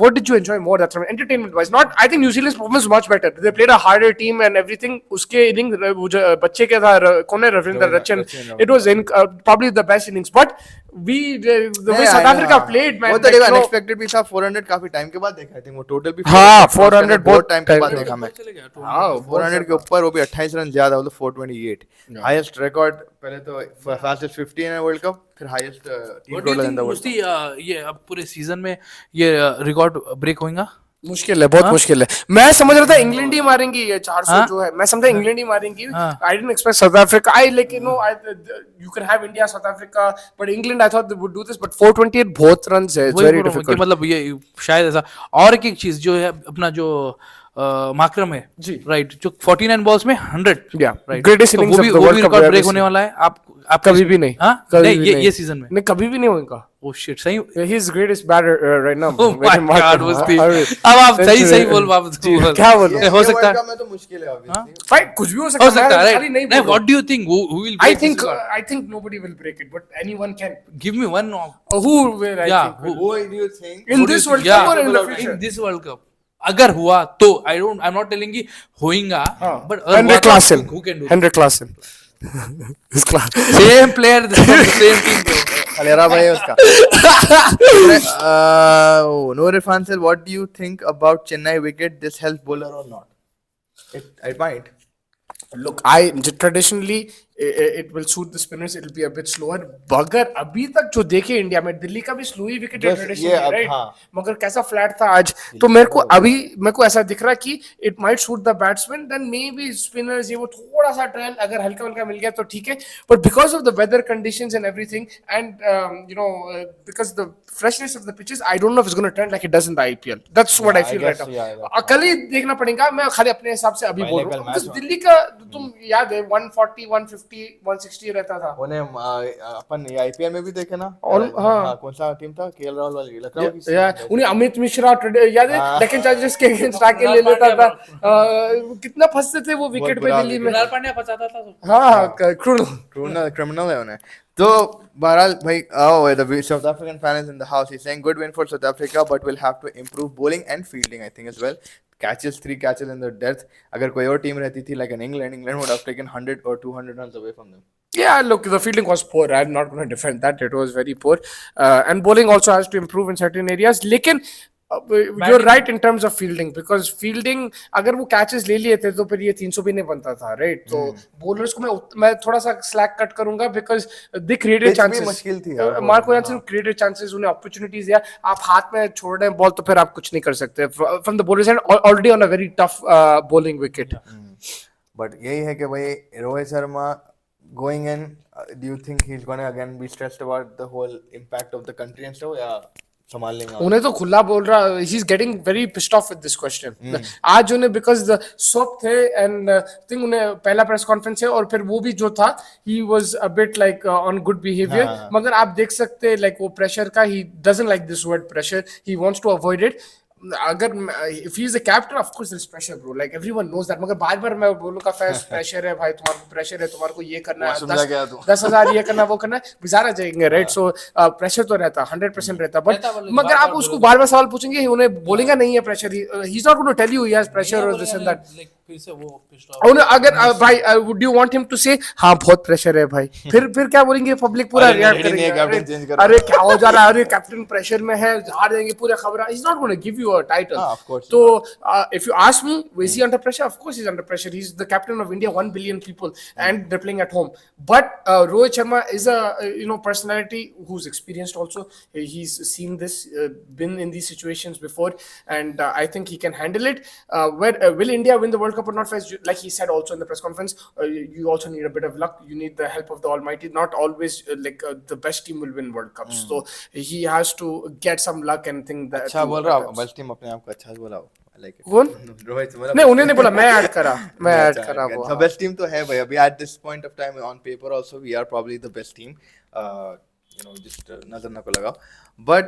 what did you enjoy more that from entertainment wise not I think New Zealand's performance was much better they played a harder team and everything उसके inning बच्चे के था कौन है रविंद्र रचन it was probably the best innings but we the way South Africa played man वो तो देखो unexpected भी था 400 काफी टाइम के बाद देखा आई थिंक वो टोटल भी हाँ, 400 बहुत टाइम के बाद time देखा मैं चले गया हाँ 400 के ऊपर वो भी 28 रन ज्यादा वो तो 428 हाईएस्ट रिकॉर्ड पहले तो फास्टेस्ट 50 इन वर्ल्ड कप फिर highest team What do you total in think the world Musti ये अब पूरे सीजन में ये रिकॉर्ड ब्रेक होगा? मुश्किल है बहुत मुश्किल है मैं समझ रहा था इंग्लैंड ही मारेंगी ये 400 जो है मैं समझा इंग्लैंड ही मारेंगी I didn't expect South Africa I like you know you can have India South Africa but England I thought they would do this but 428 बहुत रन्स है इट्स वेरी डिफिकल्ट मतलब ये शायद ऐसा और एक चीज जो है अपना जो मार्करम है जी। राइट जो 49 बॉल्स में 100 Yeah. Right Greatest innings of the World Cup record ever break होने seen. वाला है आप कभी भी नहीं हाँ कभी नहीं भी नहीं। ये सीजन में नहीं कभी भी नहीं होगा ओ शिट सही he is greatest batter right now Oh my God, मुस्ती। अब आप सही बोल वापस बोल। क्या बोलूं? हो सकता है में तो मुश्किल है ऑब्वियसली भाई कुछ भी हो हो सकता सकता है मैं राइट खाली नहीं नहीं बोल what do you think who will I break this think record? I think nobody will break it but anyone can Give me one who will I Yeah, think who do you think in this World Cup or in the future in this World Cup अगर हुआ तो I'm not telling you होएगा but Henry Klaasen who can do Henry Klaasen his class same player same team bro खलेरा भाई है उसका Noor Irfan said what do you think about Chennai wicket this helps bowler or not it might look I traditionally it will suit the spinners it will be a bit slower मगर अभी तक जो देखे India में दिल्ली का भी slow ही wicket है Just traditionally ये अब, राइट हाँ। मगर कैसा फ्लैट था आज तो मेरे को ऐसा दिख रहा कि it might suit the batsman then may be spinners ये वो थोड़ा सा ट्रेंड अगर हल्का हल्का मिल गया तो ठीक है but because of the weather conditions and everything and you know because the freshness of the pitches I don't know if it's going to trend like it does in the IPL that's what I feel right now कल ही देखना पड़ेगा मैं खाली अपने हिसाब से अभी बोल रहा हूँ because दिल्ली का तुम याद है 140 150 160 रहता था उन्हें अपन ये आईपीएल में भी देखे ना हाँ। कौन सा टीम था केएल राहुल वाली लखनऊ की उन्हें अमित मिश्रा याद है डेक्कन चार्जर्स के अगेंस्ट आके ले लेता था कितना फंसते थे वो विकेट पे दिल्ली में कृणाल पांड्या फंसाता था हाँ क्रिमिनल है उन्हें तो बहरहाल भाई the South African fan is in the house he's saying good win for South Africa but will have to improve bowling and fielding I think as well catches 3 catches in the death अगर कोई और team रहती थी like an England would have taken 100 or 200 runs away from them Yeah, look, the fielding was poor. I'm not going to defend that. It was very poor. And bowling also has to improve in certain areas. लेकिन you're right in terms of fielding because fielding अगर वो catches ले लिए थे तो फिर ये 300 भी नहीं बनता था, right? तो bowlers को मैं थोड़ा सा slack cut करूंगा because they created chances. मुश्किल थी Marco Jansen created chances उन्हें opportunities दिया आप हाथ में छोड़ रहे हैं बॉल तो फिर आप कुछ नहीं कर सकते from the bowler's end already on a very tough bowling wicket. But यही है कि भाई Rohit Sharma going in do you think he's going to again be stressed about the whole impact of the country and stuff या संभाल लेंगे उन्हें तो खुला बोल रहा he is getting very pissed off with this question आज उन्हें बिकॉज द सोप थे एंड थिंक उन्हें पहला प्रेस कॉन्फ्रेंस है और फिर वो भी जो था he was a bit like on good behaviour मगर आप देख सकते लाइक वो प्रेशर का he doesn't like this word pressure he wants to avoid it अगर if he is the captain, of course there's pressure, bro. Like everyone knows that. मगर बार-बार मैं बोलूँगा pressure है भाई, तुम्हारे को pressure है, तुम्हारे को ये करना है, 10,000 ये करना, वो करना है, बेचारा जाएंगे, right? So pressure तो रहता, 100% रहता. But मगर आप उसको बार-बार सवाल पूछेंगे, उन्हें बोलेगा नहीं है pressure. He's not going to tell you he has pressure or this and that. अगर भाई would you want him to say हाँ बहुत प्रेशर है भाई, फिर क्या बोलेंगे, पब्लिक पूरा रिएक्ट करेंगे, अरे क्या हो जा रहा है, अरे कैप्टन प्रेशर में है, हार देंगे पूरे खबर. He's not going to give you a title. So if you ask me, is he under pressure? Of course he's under pressure. He's the captain of India, 1 billion people, and they're playing at home. But Rohit Sharma is a personality who's experienced also. He's seen this, been in these situations before, and I think he can handle it. Will India win the World Cup or not? Like he said also in the press conference, you also need a bit of luck. You need the help of the Almighty. Not always the best team will win World Cups. So he has to get some luck and think that. अच्छा बोल रहा हूँ, best team अपने आप को अच्छा बोला हो. कौन? रोहित. नहीं उन्हें नहीं बोला, मैं ऐड करा वो. So best team तो है भाई. अभी at this point of time on paper also we are probably the best team. Just नजर ना को लगाओ. But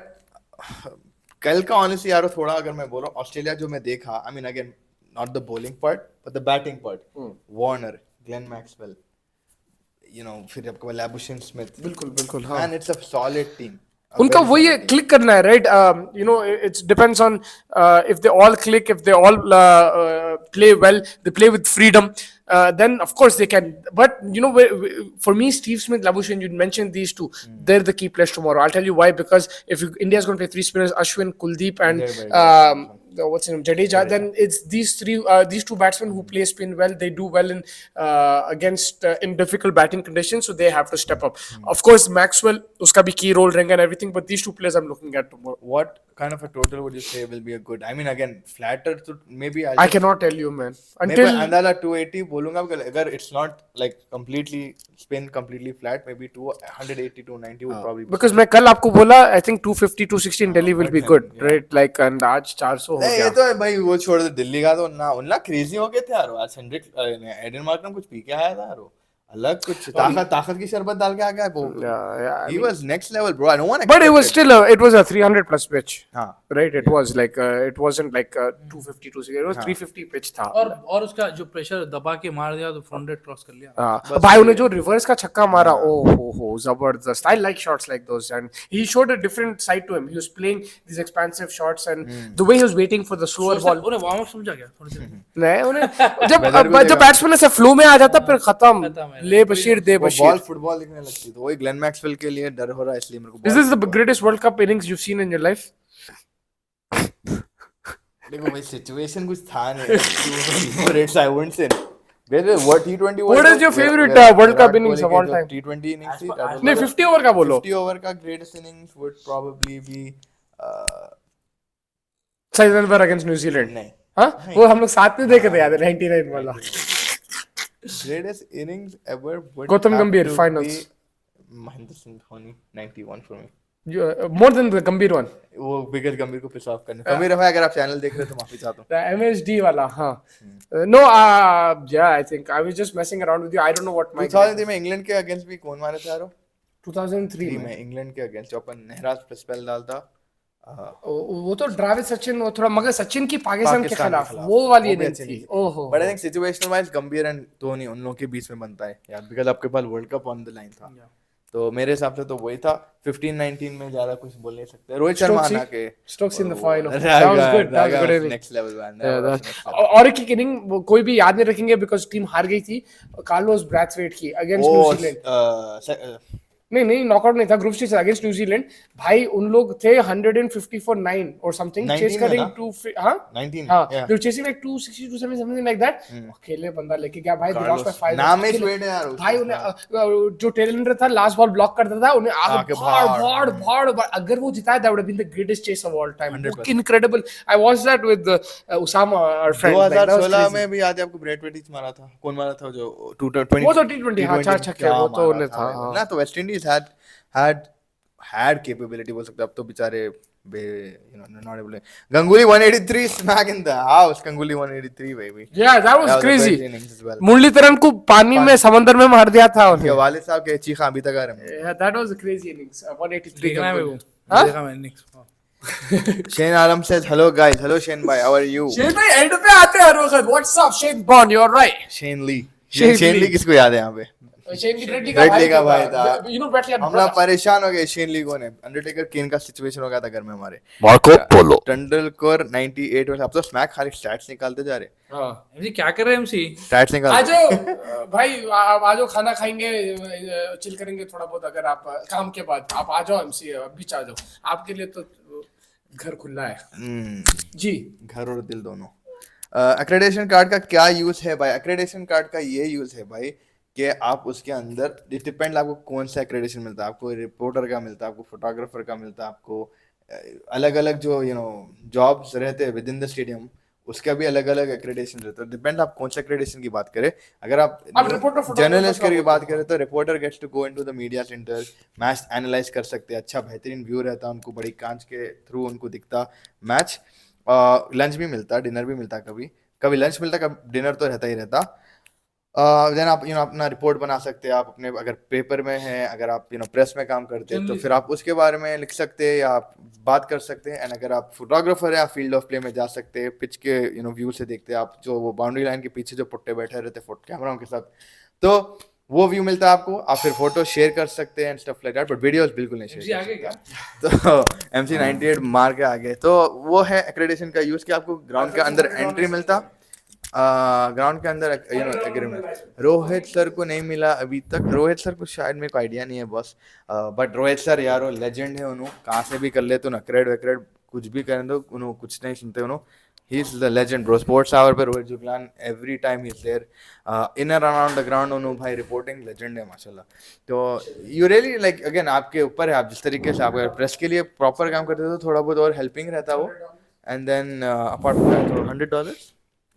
कल का honestly यार थोड़ा अगर मैं बोल रहा हूँ, ऑस्ट्रेलिया जो मैं देखा, I mean again not the bowling part but the batting part. Warner, Glenn Maxwell, फिर आपको Labuschagne Smith. बिल्कुल हाँ. And it's a solid team. उनका वही है, क्लिक करना है, right. It depends on if they all click, if they all play well, they play with freedom, then of course they can. But for me, Steve Smith, Labuschagne, you mentioned these two, they're the key players tomorrow. I'll tell you why. Because if India is going to play 3 spinners, Ashwin, Kuldeep, and what's his name, Jadeja, then it's these two batsmen who play spin well. They do well in against in difficult batting conditions, so they have to step up. Of course, Maxwell, uska bhi key role रहेगा and everything, but these two players I'm looking at tomorrow. What kind of a total would you say will be a good? I mean, again, flatter to maybe I cannot tell you, man. Until maybe अंदाजा 280 बोलूँगा, अगर it's not like completely spin, completely flat, maybe 180 290 would probably be. Because मैं कल आपको बोला, I think 250 260 in Delhi will be good, right? Like and आज 400 हो नहीं, गया. ये तो है भाई, वो छोड़ दे. दिल्ली का तो ना क्रेजी हो गए थे यार. आज एडन मार्करम कुछ पी के आया था यार. अलग कुछ ताकत की शरबत डाल के आ गया वो. He was next level, bro. I don't want to. But it was still it was a 300 plus pitch. हाँ. Right, it was like it wasn't like 250 260. It was 350 pitch था. और उसका जो प्रेशर दबा के मार दिया तो 400 क्रॉस कर लिया. हाँ. भाई उन्हें जो रिवर्स का छक्का मारा, oh जबरदस्त. I like shots like those, and he showed a different side to him. He was playing these expansive shots, and the way he was waiting for the slower ball. उन्हें warm up समझा क्या थोड़ी देर. नहीं उन्हें जब batsman ऐसे flow में आ जाता फिर खत्म. ले बशीर दे बशीर. बॉल फुटबॉल दिखने लगती है. तो वही ग्लेन मैक्सवेल के लिए डर हो रहा है, इसलिए मेरे को. Is this the greatest World Cup innings you've seen in your life? देखो भाई, सिचुएशन कुछ था नहीं. Favorites I wouldn't say. What T20? What is your favorite World Cup innings of all time? T20 innings. नहीं 50 over का बोलो. 50 over का greatest innings would probably be Sachin against New Zealand. नहीं. हाँ वो हम लोग साथ में देखे थे याद है 99 वाला. Greatest innings ever would Gautam have Gambhir to finals. be Mahendra Singh Dhoni 91 for me. More than the Gambhir one. वो बिगड़ गंभीर को पिस ऑफ करने. गंभीर भाई अगर आप चैनल देख रहे हो तो माफी चाहता हूँ. The MSD वाला हाँ. No yeah, I think I was just messing around with you. I don't know what my 2003 में इंग्लैंड के अगेंस्ट भी कौन मारे थे यारो? 2003 में इंग्लैंड के अगेंस्ट अपन नेहराज स्पेल डालता. वो तो ड्राविड सचिन, वो थोड़ा मगर सचिन की पाकिस्तान के खिलाफ वो वाली इनिंग थी. ओहो. But I think situational wise गंभीर एंड धोनी उन लोगों के बीच में बनता है यार, बिकॉज़ आपके पास world cup on the line था. तो मेरे हिसाब से तो वही था. 15-19 में ज्यादा कुछ बोल नहीं सकते. रोहित शर्मा आना के Stokes in the final. That was good. That was good. Next level man. और एक इनिंग कोई भी याद नहीं रखेंगे बिकॉज़ टीम हार गई थी. कार्लोस ब्रैथवेट की अगेंस्ट न्यूजीलैंड. नहीं नॉकआउट नहीं था, ग्रुप स्टेज अगेंस्ट न्यूजीलैंड. भाई उन लोग थे 150 for 9 और समथिंग, चेस करिंग 2 हां 19 हां they were chasing like 260 to 70 something like that. अकेले बंदा लेके गया भाई. They lost by 5. नाम ही स्वेट है यार. भाई उन्हें जो टेलेंडर था लास्ट बॉल ब्लॉक करता था, उन्हें आगे भाड़ अगर वो जिताया that would have been the greatest chase of all time. Incredible. I watched that with Usama our friend. 2016 में भी याद है आपको ब्रेट वेटिच मारा था. कौन मारा था जो 220? वो तो T20 हां 4 छक्के वो तो उन्हें था ना. तो वेस्ट इंडीज had capability बोल सकते. अब तो बेचारे not able. Ganguly 183 smack in the house. Ganguly 183 baby. Yeah, that was crazy. Muraleedharan को पानी में समंदर में मार दिया था उन्हें. वालिद साहब के चीखा अभी तक आ रहे हैं. Yeah, that was a crazy innings. 183 देखा मैंने innings. Shane Alam says hello guys. Hello Shane bhai, how are you? Shane भाई एंड पे आते हैं हर वक्त. What's up, Shane Bond? You're right. Shane Lee. Shane Shane Lee. Lee किसको याद है यहाँ पे? शेन की रेड्डी रेडली का का भाई था. You know Bret Hart हम लोग परेशान हो गए शेन ली को ने. अंडरटेकर केन का सिचुएशन हो गया था घर में हमारे. Marco Polo. तेंदुलकर 98 में. अब तो स्मैक खाली स्टैट्स निकालते जा रहे. हाँ. एमसी क्या कर रहे हैं एमसी? स्टैट्स निकाल. आज भाई आज खाना खाएंगे, चिल करेंगे थोड़ा बहुत. अगर आप काम के बाद आप आ जाओ एमसी, बीच आ जाओ. आपके लिए तो घर खुला है जी. घर और दिल दोनों. एक्रेडिटेशन कार्ड का क्या यूज है भाई? एक्रेडिटेशन कार्ड का ये यूज है भाई कि आप उसके अंदर डिपेंड आपको कौन सा एक्रेडिटेशन मिलता है. आपको रिपोर्टर का मिलता है, आपको फोटोग्राफर का मिलता है, आपको अलग अलग जो जॉब्स रहते हैं विद इन द स्टेडियम, उसका भी अलग अलग एक्रेडिटेशन रहता है. डिपेंड आप कौन सा एक्रेडिटेशन की बात करें. अगर आप जर्नलिस्ट की बात करें तो reporter gets to go into the media centre, match analyse कर सकते हैं. अच्छा बेहतरीन व्यू रहता है उनको, बड़ी कांच के थ्रू उनको दिखता मैच. लंच भी मिलता, डिनर भी मिलता, कभी कभी लंच मिलता, कभी डिनर तो रहता ही रहता. देन आप अपना रिपोर्ट बना सकते हैं. आप अपने अगर पेपर में हैं, अगर आप प्रेस में काम करते हैं तो फिर आप उसके बारे में लिख सकते हैं या आप बात कर सकते हैं. एंड अगर आप फोटोग्राफर हैं, आप फील्ड ऑफ प्ले में जा सकते हैं, पिच के व्यू से देखते हैं आप, जो वो बाउंड्री लाइन के पीछे जो पुट्टे बैठे रहते हैं कैमराओं के साथ, तो वो व्यू मिलता है आपको. आप फिर फोटो शेयर कर सकते हैं stuff like that, but videos बिल्कुल नहीं शेयर कर सकते. तो MC 98 मार के आगे. तो वो है एक्रेडिटेशन का यूज कि आपको ग्राउंड के अंदर एंट्री मिलता, ग्राउंड के अंदर एग्रीमेंट. रोहित सर को नहीं मिला अभी तक. रोहित सर को शायद मेरे को आइडिया नहीं है बॉस, बट रोहित सर यार लेजेंड है. उन्होंने कहाँ से भी कर ले तो नकरेड वकरेड कुछ भी करें दो, उन्होंने कुछ नहीं सुनते. उन्होंने he is the legend bro. Sports hour पे Rohit Juglan every time he is there in and around the ground. उन्होंने भाई रिपोर्टिंग लेजेंड है माशाल्लाह. तो यू रियली लाइक अगेन आपके ऊपर है, आप जिस तरीके से आप अगर प्रेस के लिए प्रॉपर काम करते हो तो थोड़ा बहुत और हेल्पिंग रहता वो. And then apart from that $100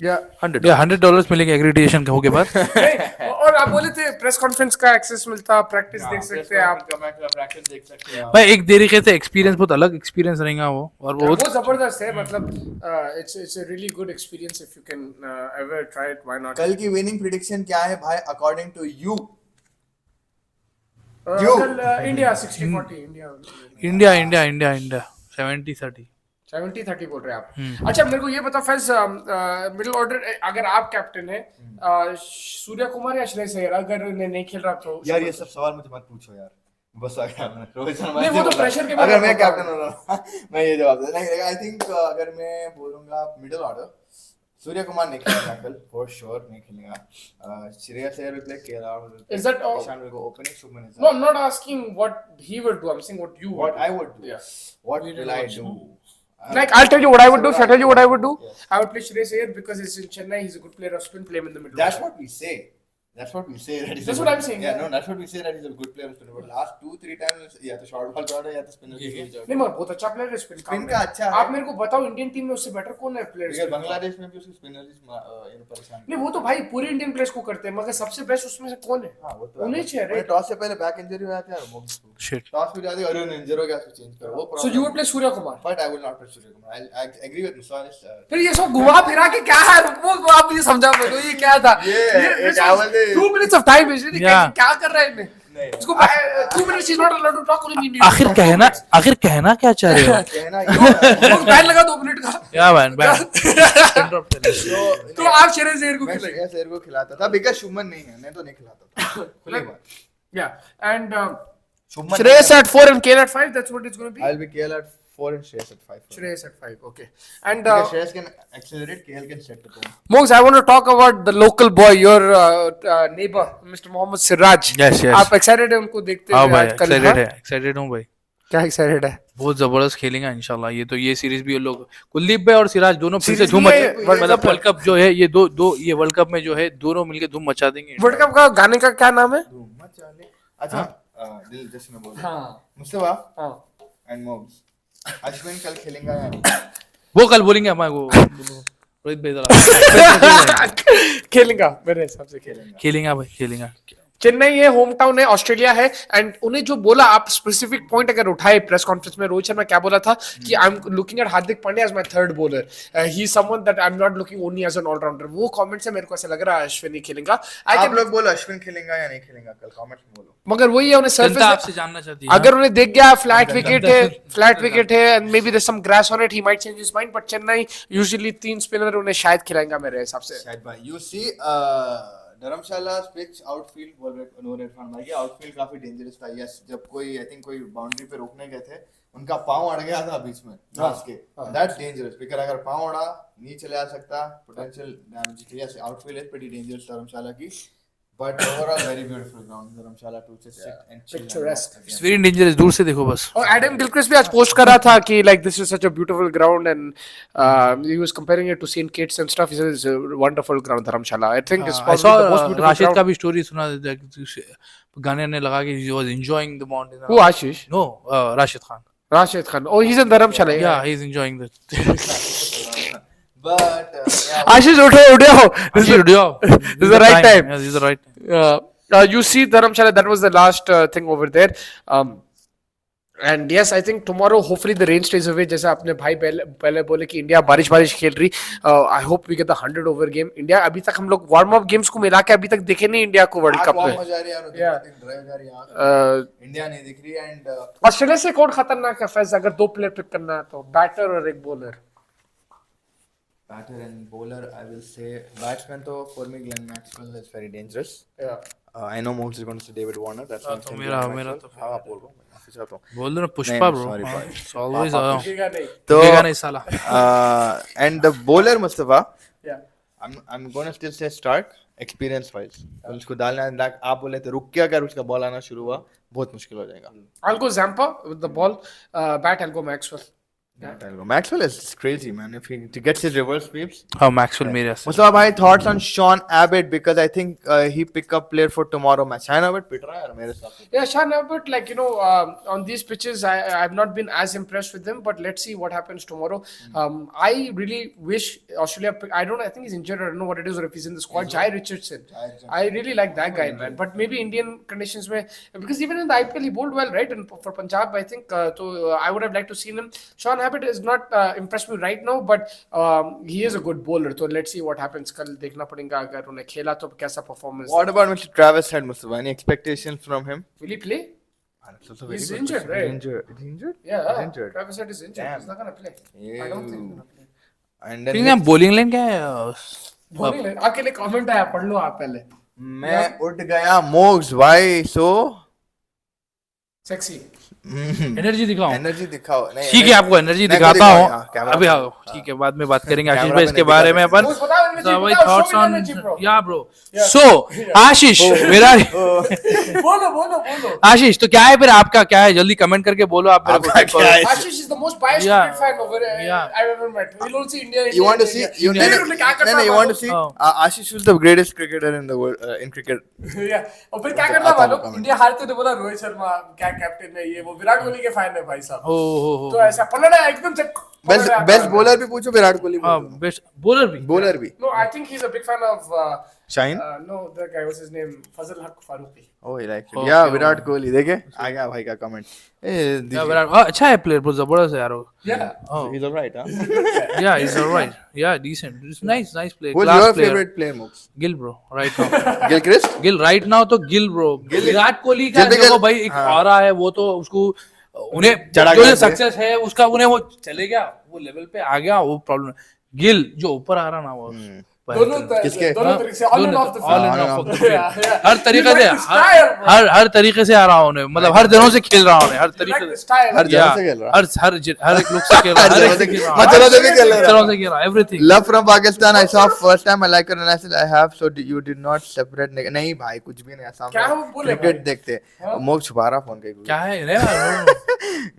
या $100 मिलेंगे एक्रेडिटेशन के बाद. और आप बोले थे प्रेस कॉन्फ्रेंस का एक्सेस मिलता, प्रैक्टिस देख सकते हैं आप. प्रैक्टिस देख सकते हैं भाई एक तरीके से एक्सपीरियंस बहुत अलग एक्सपीरियंस रहेगा वो, और वो बहुत जबरदस्त है. मतलब it's a really good experience. If you can ever try it, why not. कल की विनिंग प्रेडिक्शन क्या है भाई अकॉर्डिंग टू यू? कल इंडिया 60-40. इंडिया 70-30. 70-30 बोल रहे हैं आप. अच्छा मेरे को ये बता फैज, मिडिल ऑर्डर अगर आप कैप्टन है, सूर्य कुमार या श्रेयस अय्यर अगर नहीं खेल रहा तो? यार ये सब सवाल मुझे मत पूछो यार, बस आ गया मैं. रोहित शर्मा नहीं, वो तो प्रेशर के अगर मैं कैप्टन हो रहा मैं ये जवाब दे नहीं. आई थिंक अगर मैं बोलूंगा मिडिल ऑर्डर, सूर्य कुमार नहीं खेलेगा कल फॉर श्योर, नहीं खेलेगा. Shreyas Iyer will play, KL Is that all? Ishan will go opening, Shubman No, I'm not asking what he would do. I'm saying what you what would I would do. Yeah. What will I do? Like, I'll tell you what I would do. Shall I tell you what I would do? I would play Shreyas Iyer because he's in Chennai. He's a good player of spin. Play him in the middle. That's what we say. That's what we say. That's what I'm saying. Yeah, no, that's what we say that he's a good player of spin. But last 2-3 times या तो short ball चौड़ा या तो spinner की गेंद चौड़ा. नहीं मगर बहुत अच्छा प्लेयर है स्पिन का. Spin का अच्छा है. आप मेरे को बताओ इंडियन टीम में उससे बेटर कौन है प्लेयर? यार बांग्लादेश में भी उसके स्पिनर्स परेशान. नहीं वो तो भाई पूरे इंडियन प्लेयर्स को करते हैं, मगर सबसे बेस्ट उसमें से कौन है? हाँ वो तो. उन्हीं चाहिए राइट. टॉस से पहले बैक इंजरी हुआ था यार मोम्स को. Shit. टॉस भी जाती और इंजर हो गया तो चेंज करो वो. So you would play Surya Kumar. But I will not play Surya Kumar. I agree with Musanis. फिर ये सब घुमा फिरा के क्या है वो आप मुझे समझा मेरे को ये क्या था? ये चावल दे. 2 minutes of time is क्या कर रहा है इन्हें? नहीं. इसको 2 minutes is not allowed to talk only Indian. आखिर कहना क्या चाह रहे हो? कहना ये. वो बैन लगा 2 मिनट का. क्या बैन तो आप श्रेयस अय्यर को मैं खिलाएंगे? श्रेयस अय्यर को खिलाता था बिकॉज़ शुभमन नहीं है, नहीं तो नहीं खिलाता था. खुली बात. Yeah, and Shubman Shreyas at 4 and KL at 5. That's what it's going to be. I'll be KL at 4 and Shreyas at 5. Shreyas at 5. Okay. And Because Shreyas can accelerate, KL can set the tone. Monks, I want to talk about the local boy, your neighbor, Mr. Mohammad Siraj. Yes. आप excited है उनको देखते हाँ हुए भाई आजकल? Excited हूँ भाई. क्या excited है? बहुत जबरदस्त खेलेंगे इंशाल्लाह. ये सीरीज भी ये लोग कुलदीप भाई और सिराज दोनों फिर से Series धूम में मतलब वर्ल्ड कप जो है ये दो ये वर्ल्ड कप में जो है दोनों मिलके धूम मचा देंगे. वर्ल्ड कप का गाने का क्या नाम है? मत जाने. अच्छा दिल जैसे मैं बोल. हाँ. मुस्तफा हाँ. And mobs. अश्विन कल खेलेगा या नहीं? वो कल बोलेंगे हमारे को रोहित भाई जरा खेलेगा मेरे हिसाब से खेलेगा. खेलेंगे भाई खेलेंगे. चेन्नई है, होम टाउन है, ऑस्ट्रेलिया है, एंड उन्हें जो बोला, आप स्पेसिफिक पॉइंट अगर उठाए प्रेस कॉन्फ्रेंस में, रोहित शर्मा क्या बोला था कि I am looking at Hardik Pandya as my third bowler, he is someone that I am not looking only as an allrounder. वो कमेंट से मेरे को ऐसा लग रहा है अश्विन ही खेलेगा। आप लोग बोलो अश्विन खेलेगा या नहीं खेलेगा कल, कमेंट में बोलो। मगर वही है, उन्हें जनता आपसे सरफेस जानना चाहती है। अगर उन्हें देख गया फ्लैट विकेट है and may be there some grass on it, he might change his mind, but Chennai usually 3 spinner उन्हें शायद खिलाएगा मेरे हिसाब से। शायद भाई you see Dharamshala pitch outfield बोल रहे नूर इरफान भाई, आउटफील्ड काफी डेंजरस था। यस, जब कोई आई थिंक कोई बाउंड्री पे रोकने गए थे, उनका पांव अड़ गया था बीच में घास के, दैट्स डेंजरस बिकॉज़ अगर पांव अड़ा नीचे चले आ सकता, potential damage. Yes, outfield is pretty dangerous Dharamshala की, but overall very beautiful ground Dharamshala to just sit and chill. Picturesque. Very dangerous, दूर से देखो बस। और एडम गिलक्रिस्ट भी आज पोस्ट कर रहा था कि like this is such a beautiful ground and he was comparing it to St Kitts and stuff. He said it's a wonderful ground Dharamshala. I think it's I probably saw the most beautiful Rashid का ground. भी story सुना, गाने ने लगा कि he was enjoying the mountain. Who, Ashish? No, Rashid Khan. Rashid Khan. Oh, he's in Dharamshala. Yeah, he's enjoying that. But Ashish, उठो. This is Video. this is the right time. Yeah, this is the right time. You see Dharamshala, that was the last thing over there. And yes, I think tomorrow hopefully the rain stays away. जैसा अपने भाई पहले बोले कि India बारिश खेल रही, I hope we get the 100 over game. India अभी तक हम लोग वार्म अप गेम्स को मिला के अभी तक देखे नहीं इंडिया को वर्ल्ड कप में। इंडिया नहीं दिख रही। एंड ऑस्ट्रेलिया से कौन खतरनाक है फैज, अगर 2 प्लेयर पिक करना है तो बैटर और एक bowler? Batter and bowler I will say batsman तो for me Glenn Maxwell is very dangerous. I know most is going to say David Warner, that's तो मेरा तो हां आप बोल रहा हूं, मैं ऑफिस आता हूं। बोल दो ना Pushpa bro. Sorry, bro. It's always तो नहीं साला। And the bowler Mustafa, Yeah. I'm going to still say Stark experience wise. उसको डालना है, आप बोले तो रुक के अगर उसका बॉल आना शुरू हुआ बहुत मुश्किल हो जाएगा। I'll go Zampa with the ball. Bat, I'll go Maxwell. Maxwell is crazy, man. If he gets his reverse sweeps. हाँ, Maxwell मेरे ऐसे। Mustafa bhai, thoughts on Sean Abbott, because I think he pick up player for tomorrow match. Sean Abbott पिट रहा है यार मेरे साथ। Yeah, Sean Abbott, like on these pitches, I've not been as impressed with him, but let's see what happens tomorrow. I really wish Australia. I think he's injured. I don't know what it is, or if he's in the squad. Jai Richardson. I really like that guy, man. But maybe Indian conditions में, because even in the IPL he bowled well, right? And for Punjab, I think. So I would have liked to see him. Sean Abbott is not impressed me right now, but he is a good bowler. So let's see what happens. कल देखना पड़ेगा अगर उन्हें खेला तो कैसा performance. What about Mr. Travis Head, Mustafa? Any expectations from him? Will he play? He's injured, right? Injured? Yeah, He's injured. Travis Head is injured. Damn. He's not gonna play. I don't think he's gonna play. And ठीक then है, bowling lane क्या है? बोलिए, अकेले comment आया, पढ़ लो आप पहले. मैं उठ गया मोग्स भाई, so Sexy. एनर्जी दिखाओ। एनर्जी दिखाओ। नहीं, ठीक है, आपको एनर्जी दिखाता हूँ अभी। हाँ, ठीक है, बाद में बात करेंगे आशीष भाई इसके बारे में अपन। थॉट्स ऑन या ब्रो। सो आशीष मेरा बोलो आशीष, तो क्या है फिर आपका, क्या है जल्दी कमेंट करके बोलो आप मेरे को। Ashish is the most biased cricket fan I've ever met. He don't see India. You want to see? You want to see? Ashish is the greatest cricketer in the world in cricket. Yeah. और फिर क्या करना मालूम, India हारते तो बोला रोहित शर्मा क्या captain है, ये वो विराट कोहली के फैन है भाई साहब। तो ऐसा पलड़ा एकदम से। बेस्ट बॉलर भी पूछो, विराट कोहली। बेस्ट बॉलर भी। No, I think he's a big fan of Shine? No, the guy, what's his name? Fazal Haq Faruqi. Oh, he likes it. Yeah, Virat Kohli. देखे आ गया भाई का कमेंट। विराट अच्छा है प्लेयर, बहुत जबरदस्त है यार वो। Yeah. He's alright, huh? Yeah, he's alright. Yeah, decent. It's nice player. Who's your favorite player, Mooks? Gill bro, right now. Gilchrist? Gill right now तो Gill bro. विराट कोहली का देखो भाई एक ऑरा है, वो तो उसको उन्हें जो सक्सेस है उसका, उन्हें वो चले गया, वो लेवल पे आ गया, वो प्रॉब्लम है। गिल जो ऊपर आ रहा ना वो दोनों तरीके से on and off the field, हर तरीके से हर तरीके से आ रहा हूँ, मतलब हर दिनों से खेल रहा हूँ, हर तरीके से हर जगह से खेल रहा है, हर एक लुक से खेल रहा है, तरह से खेल रहा है, everything. Love from Pakistan, I saw first time I like your analysis, I have so you did not separate. नहीं भाई कुछ भी नहीं, आसाम क्रिकेट देखते मोग छुपा रहा फोन के, क्या है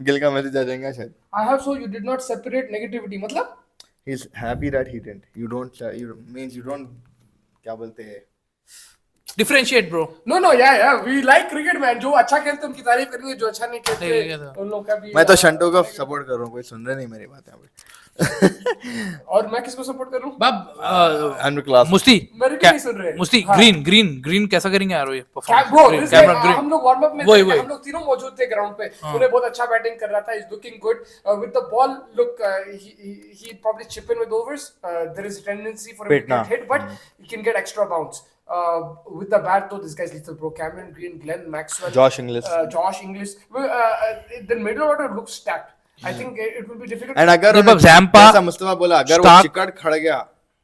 गिल का मैसेज आ जाएगा शायद। I have so you did not separate negativity, मतलब he's happy that he didn't, you don't means you don't क्या बोलते हैं, Differentiate, bro. No, yeah, we like cricket, man. जो अच्छा खेलते हैं उनकी तारीफ करेंगे, जो अच्छा नहीं नहीं खेलते खेलते। उन लोग का भी। मैं तो शंटू को सपोर्ट कर रहा हूँ, कोई सुन रहा नहीं मेरी बात यहाँ पे। और मैं किसको सपोर्ट करूं? बाब क्लास मुस्ती मेरे भी नहीं सुन रहे। मुस्ती हाँ। ग्रीन कैसा करेंगे यार ये Bro, this guy, camera green हम लोग वार्म अप में वही, थे, वही। हम लोग तीनों मौजूद थे ग्राउंड पे। उन्हें बहुत अच्छा बैटिंग कर रहा था, he's looking good with the ball. Look, he probably chip in with overs. There is a tendency for him to Pitna. get hit, but he can get extra bounce. With the bat, though, this guy's lethal, bro. Cameron Green, Glenn Maxwell, Josh Inglis. Josh Inglis. The middle order looks stacked. I think it will be difficult. And अगर जब Zampa, जैसा मुस्तफा बोला, अगर वो Stark- चिकट खड़ गया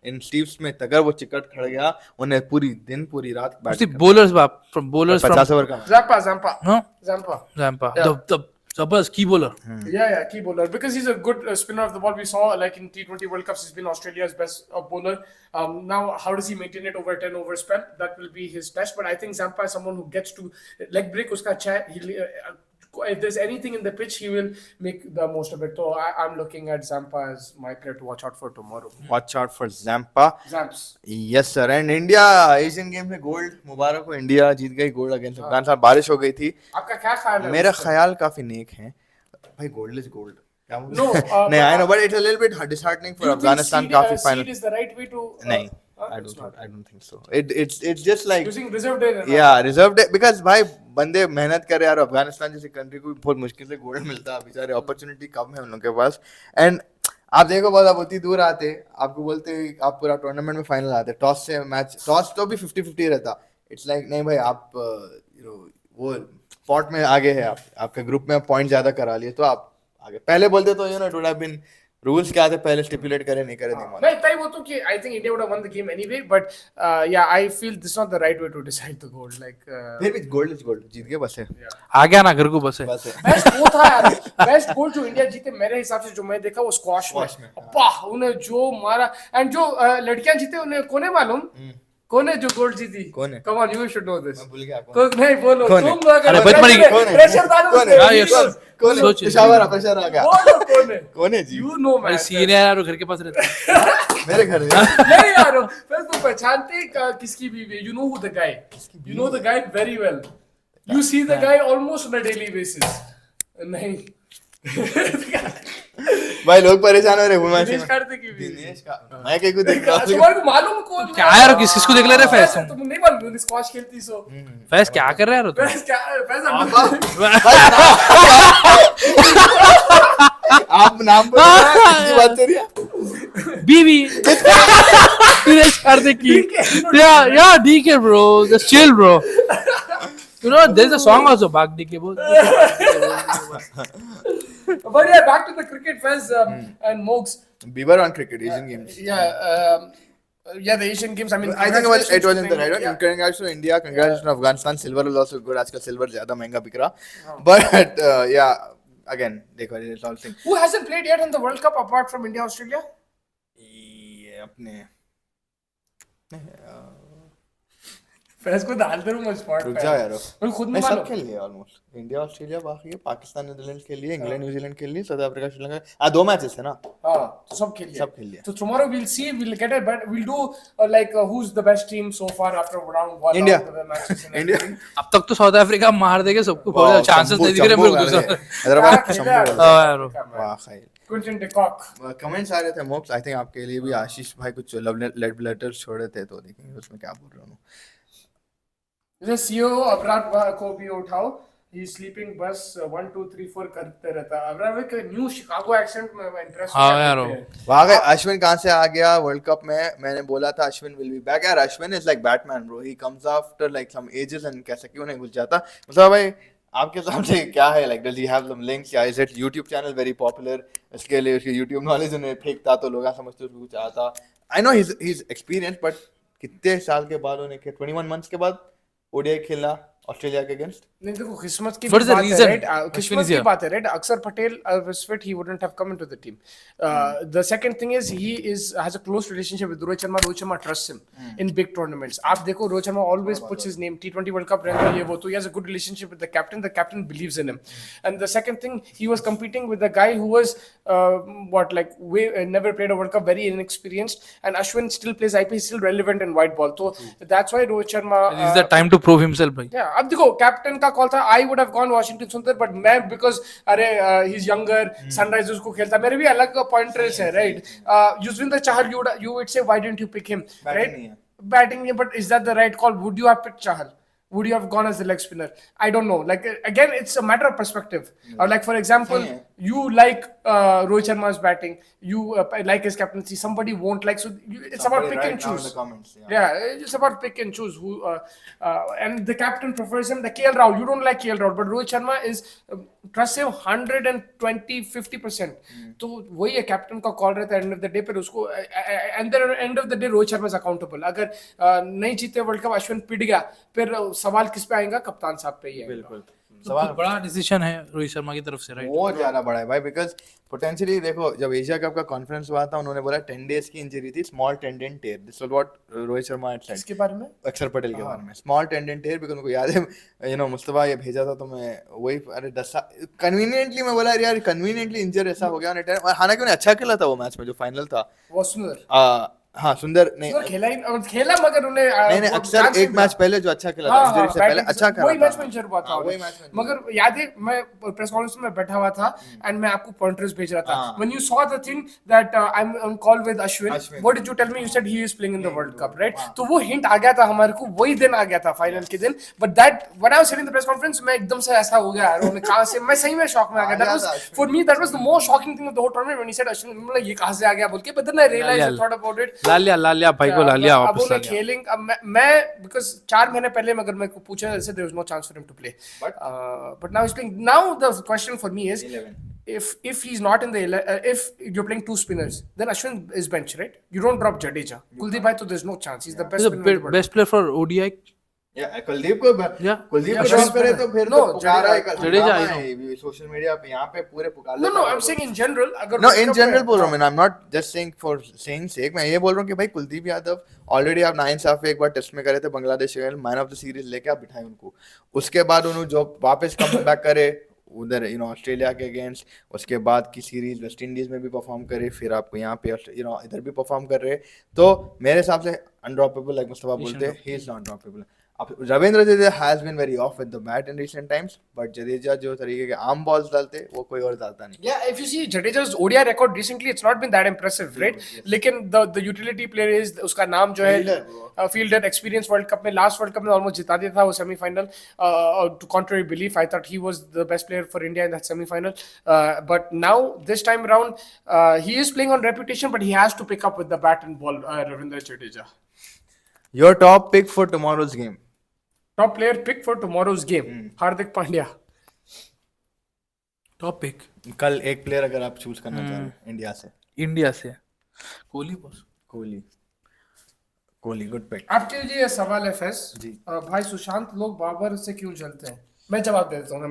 इन Steve Smith, अगर वो चिकट खड़ गया, उन्हें पूरी दिन पूरी रात मुस्ती बैटिंग bowlers बाप from bowlers from 50 ओवर का Zampa. no Zampa. Zampa Yeah. the जबरदस्त key bowler Yeah, key bowler. Because he's a good spinner of the ball. We saw, like in T20 World Cups, he's been Australia's best bowler. Now, how does he maintain it over 10 over spell? That will be his test. But I think Zampa is someone who gets to leg break. Uska acha hai. If there's anything in the pitch, he will make the most of it. So I'm looking at Zampa as my player to watch out for tomorrow. Watch out for Zampa. Zamps. Yes sir. And India Asian game में gold, मुबारक हो, India जीत गई gold against Afghanistan. बारिश हो गई थी, आपका क्या ख्याल है? मेरा ख्याल काफी नेक है भाई। Gold is gold. No, नहीं, I know, but it's a little bit disheartening for Afghanistan. काफी final Seed is the right way to. नहीं, I don't think so. It's just like Using reserve day. yeah, reserve day, because भाई बंदे मेहनत करे यार। अफगानिस्तान जैसी country को बहुत मुश्किल से गोल्ड मिलता है, बेचारे अपॉर्चुनिटी कम है उन लोगों के पास। एंड आप देखो, बहुत आप उतनी दूर आते, आपको बोलते आप पूरा टूर्नामेंट में फाइनल आते, टॉस से मैच, टॉस तो भी 50-50 रहता। इट्स लाइक नहीं भाई, आप वो पॉट में आगे है, आप आपके ग्रुप में पॉइंट ज्यादा करा लिए तो आप आगे। पहले बोलते तो it would have been, rules क्या थे पहले स्टिपुलेट करे, नहीं करे, नहीं मालूम। नहीं तय वो तो कि I think India would have won the game anyway, but yeah, I feel this is not the right way to decide the gold. Like फिर भी गोल्ड इज गोल्ड, जीत गए बस है, आ गया ना घर को बस है बस है। बेस्ट वो था यार, बेस्ट गोल जो इंडिया जीते मेरे हिसाब से, जो मैं देखा वो स्क्वाश में। अब्बा उन्हें जो मारा, एंड जो लड़कियां जीते उन्हें कौन है मालूम? कौन है जो गोल्ड जीती? कौन है? Come on, you should know this. मैं भूल गया कौन। कौन नहीं बोलो कौन है? तुम लोग। अरे बचपन की- कौन है? प्रेशर डालो कौन उस पे, है? हाँ, ये please। कौन है? सोच, प्रेशर आ गया। बोलो कौन है? कौन है जी? You know man. सीनियर यार वो घर के पास रहता है मेरे घर में। नहीं यार, फिर तो पहचानते किसकी बीवी है? You know who the guy? You know the guy very well. You see the guy almost on a daily basis. नहीं। भाई लोग परेशान हो रहे हैं दिनेश कार्तिक की बीवी। दिनेश का, मैं कहीं को देख रहा हूँ। तुम्हारे को मालूम कौन? क्या यार, किसको देख ले रहे फैस? तुम नहीं मालूम स्क्वाश खेलती सो। फैस क्या कर रहा है यार तुम? फैस क्या? फैस आप नाम बोल रहे हैं, किसकी बात कर रही है? बीवी दिनेश कार्तिक की। या DK bro, just chill bro. You know, there's a song also, Bhag DK. But yeah, back to the cricket, Fez and Mogs. Bieber on cricket, Asian Games. Yeah, the Asian Games. I mean, I think it was in the right one. Yeah. Congratulations to India, congratulations to Afghanistan. Silver is also good. आजकल silver ज़्यादा महंगा बिक रहा. But yeah, again, देखो it's all thing. Who hasn't played yet in the World Cup apart from India, Australia? ये अपने फैज को डाल दे मैं स्पॉट रुक जाओ यार, मैं खुद मैं नहीं सब मालूम। खेल लिए ऑलमोस्ट। इंडिया ऑस्ट्रेलिया बाकी है, पाकिस्तान नीदरलैंड्स के लिए, इंग्लैंड न्यूजीलैंड के लिए, साउथ अफ्रीका श्रीलंका। 2 मैचेस है ना? हाँ, तो सब खेल लिया। सब खेल लिया। So tomorrow we'll see, we'll get it, but we'll do who's the best team so far after round 1 India. of the matches and India everything. अब तक तो साउथ अफ्रीका मार देगा सबको, चांसेस नहीं दिख रहे मेरे को। हैदराबाद क्या शंभू खेला यार। वाह खाई। Quinton de Kock. कमेंट्स आ रहे थे मोक्स, आई थिंक आपके लिए भी आशीष भाई कुछ लव लेटर्स छोड़े थे, तो देखेंगे उसमें क्या बोल रहा हूँ। जैसे सीओ अबरार को भी उठाओ, ही स्लीपिंग बस 1 2 3 4 करते रहता है। अबरार के न्यू शिकागो एक्सेंट में इंटरेस्ट। हाँ यार, वहां गए। अश्विन कहाँ से आ गया वर्ल्ड कप में? मैंने बोला था अश्विन विल बी बैक। यार Ashwin is like Batman bro, he comes after like some ages and कैसे क्यों नहीं घुस जाता। मतलब भाई आपके सामने क्या है, like does he have some links या is it YouTube channel very popular, इसके लिए उसकी यूट्यूब नॉलेज उन्हें फेंकता तो लोग समझते उसको कुछ आता। I know he is experience, but कितने साल के बाद उन्हें 21 मंथ्स के बाद ओडीआई खेला, ऑस्ट्रेलिया के अगेंस्ट? नहीं देखो किस्मत की What is the बात है reason? राइट Ashwin किस्मत is की here. बात है राइट अक्षर Patel was fit he wouldn't have come into the team the second thing is he has a close relationship with Rohit Sharma trusts him in big tournaments आप देखो Rohit Sharma always puts his name T20 World Cup रहता है ये वो तो he has a good relationship with the captain believes in him and the second thing he was competing with a guy who was never played a World Cup very inexperienced and Ashwin still plays IPL he's still relevant in white ball so that's why Rohit Sharma This is the time to prove himself भाई. yeah, अब देखो captain का call था I would have gone Washington सुंदर but मैं because अरे he is younger Sunrisers को खेलता मेरे भी अलग पॉइंटर्स है right Yuzvendra Chahal you would say why didn't you pick him right batting but is that the right call would you have pick Chahal would you have gone as the leg spinner? I don't know. Like again, it's a matter of perspective. Or like for example, you like Rohit Sharma's batting, you like his captaincy. Somebody won't like. So it's about pick and choose. In the comments, Yeah, it's about pick and choose who. And the captain prefers him. The KL Rahul, you don't like KL Rahul, but Rohit Sharma is trust him 120-50%. तो वही है captain का call रहता है and off the day पर उसको and off the day Rohit Sharma is accountable अगर नहीं जीते वर्ल्ड कप अश्विन पिट गया फिर सवाल किस पे आएगा कप्तान साहब पे ही है बिल्कुल सवाल बड़ा डिसीजन है रोहित शर्मा की तरफ से राइट बहुत ज्यादा बड़ा है भाई बिकॉज पोटेंशियली देखो जब एशिया कप का कॉन्फ्रेंस हुआ था उन्होंने बोला 10 डेज की इंजरी थी small tendon tear this was what Rohit Sharma had said इसके बारे में अक्षर पटेल के बारे में स्मॉल टेंडन टेयर बिकॉज उनको याद है मुस्तफा ये भेजा था तो मैं वही अरे 10 कन्वीनियंटली मैं बोला यार कन्वीनियंटली इंजर ऐसा हो गया और हालांकि उन्हें अच्छा खेला था वो मैच में जो फाइनल था वो सुंदर हाँ सुंदर नहीं खेला मगर उन्हें नहीं अक्सर एक मैच पहले जो अच्छा खेला था इंजरी से पहले अच्छा खेला वही मैच में इंजर हुआ था वही मैच में मगर याद है मैं प्रेस कॉन्फ्रेंस में बैठा हुआ था एंड मैं आपको पॉइंटर्स भेज रहा था when you saw the thing that I am on call with Ashwin what did you tell me you said he is playing in the World Cup right तो वो हिंट आ गया था हमारे को वही दिन आ गया था फाइनल के दिन but that when I was sitting the press conference मैं एकदम से ऐसा हो गया यार कहां से मैं सही में शॉक में आ गया that was for me that was the most shocking thing of the whole tournament when he said Ashwin मतलब ये कहां से आ गया बोल के but then I realised thought about it लालिया भाई को लालिया वापस आ गया खेलेंगे अब मैं बिकॉज़ 4 महीने पहले अगर मैं को पूछा ऐसे there was no chance for him to play but now he is playing now the question for me is if he's not in the if you're playing two spinners then Ashwin is bench right you don't drop Jadeja Kuldeep bhai so there's no chance he's the best spinner in the world best player for ODI Kuldeep को drop करे तो फिर तो पुकारा है Jadeja social media पे यहाँ पे पूरे पुकार लेते No, I'm saying in general अगर No, in general बोल रहा हूँ मैं I'm not just saying for saying sake मैं ये बोल रहा हूँ कि भाई कुलदीप यादव ऑलरेडी आप नाइंसाफी एक बार टेस्ट में करे थे बांग्लादेश के मैन ऑफ द सीरीज लेके आप बिठाए उनको उसके बाद उन्होंने जो वापस कम बैक करे उधर ऑस्ट्रेलिया के अगेंस्ट उसके बाद की सीरीज वेस्ट इंडीज में भी परफॉर्म करे फिर आप यहाँ पे इधर भी परफॉर्म कर रहे तो मेरे हिसाब से अनड्रॉपेबल लाइक मुस्तफा बोलते he is not droppable Ravindra Jadeja has been very off with the bat in recent times but Jadeja जो तरीके के आर्म बॉल्स डालते वो कोई और डालता नहीं yeah if you see Jadeja's ODI record recently it's not been that impressive right लेकिन the utility player is उसका नाम जो है fielder experience world cup में last world cup में almost जिता दिया था वो semi-final to contrary belief I thought he was the best player for India in that semi-final but now this time around he is playing on reputation but he has to pick up with the bat and ball Ravindra Jadeja your top pick for tomorrow's game Top player pick for tomorrow's game. Hardik Pandya. Top pick. कल एक player अगर आप choose करना चाह रहे हैं India से Kohli boss Kohli good pick. आपके लिए सवाल है फैज जी भाई सुशांत लोग बाबर से क्यों जलते हैं मैं जवाब दे देता हूँ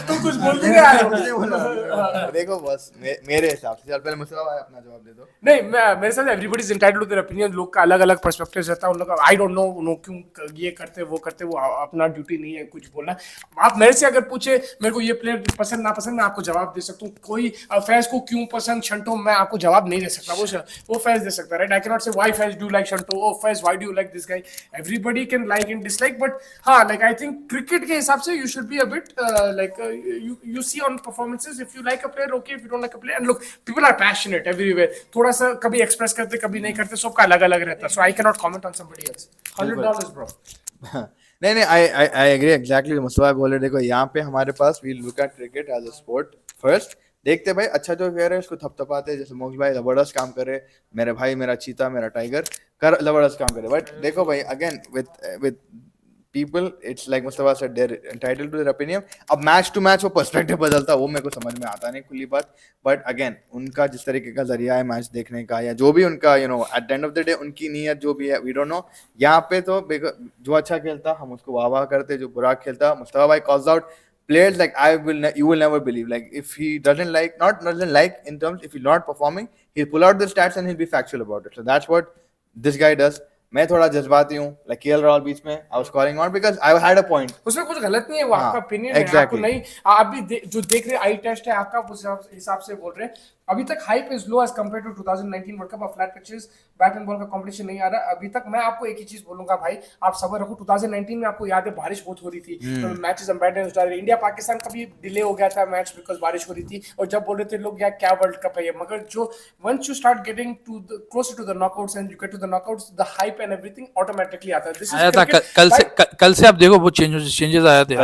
तुम कुछ बोल के आए देखो बस मेरे हिसाब से चल पहले मुस्तफा भाई अपना जवाब दे दो नहीं मेरे साथ everybody is entitled to their opinion लोग का अलग अलग पर्सपेक्टिव रहता है उन लोग आई डोंट नो क्यों ये करते वो अपना ड्यूटी नहीं है कुछ बोलना आप मेरे से अगर पूछे मेरे को ये प्लेयर पसंद ना पसंद मैं आपको जवाब दे सकता हूँ कोई फैज को क्यों पसंद शंटो मैं आपको जवाब नहीं दे सकता वो फैज दे सकता right I can not say why Faiz do like Shanto oh Faiz why do like this guy everybody can like and dislike but हाँ like I think cricket के हिसाब से you should be a bit you see on performances if you like a player okay if you don't like a player and look people are passionate everywhere थोड़ा सा कभी express करते कभी नहीं करते सबका अलग अलग रहता है so I cannot comment on somebody else $100 bro नहीं I agree exactly मुस्तफा बोले देखो यहाँ पे हमारे पास we look at cricket as a sport first देखते भाई अच्छा जो कह रहे हैं उसको थपथपाते जैसे मोक्ष भाई जबरदस्त काम कर रहे मेरे भाई मेरा चीता मेरा टाइगर कर जबरदस्त काम करे बट देखो भाई again with people, it's like Mustafa said, they're entitled to their opinion. अब मैच टू मैच वो पर्सपेक्टिव बदलता है, वो मेरे को समझ में आता नहीं खुली बात. बट अगेन उनका जिस तरीके का जरिया है मैच देखने का, या जो भी उनका at the end off the day उनकी नीयत जो भी है, वी डोंट नो. यहाँ पे तो जो अच्छा खेलता हम उसको वाह वाह करते, जो बुरा खेलता मुस्तफा भाई calls out players like you will never believe. Like if he doesn't like in terms, if he's not performing, he'll pull out the stats and he'll be factual about it. So that's what this guy does. मैं थोड़ा जज्बाती हूँ, like KL Rahul बीच में I was calling on because I had a point. उसमें कुछ गलत नहीं है, वो आपका ओपिनियन है, आपको नहीं, आप भी जो देख रहे आई टेस्ट है आपका, उस हिसाब से बोल रहे हैं. अभी तक hype is low as compare to 2019 world Cup. Flat pitches, bat and ball का कंपटीशन नहीं आ रहा अभी तक. मैं आपको एक ही चीज बोलूंगा भाई, आप सब्र रखो. 2019 में आपको याद है बारिश बहुत हो रही थी, तो मैचेस एम्बेडेड हो रहे. इंडिया पाकिस्तान का भी डिले हो गया था मैच बिकॉज बारिश हो रही थी, और जब बोल रहे थे लोग यार क्या वर्ल्ड कप है ये. मगर जो once you start getting to closer to the knockouts and you get to the knockouts, the hype and everything automatically आता है. दिस आया था कल से आप देखो वो चेंजेस आए थे.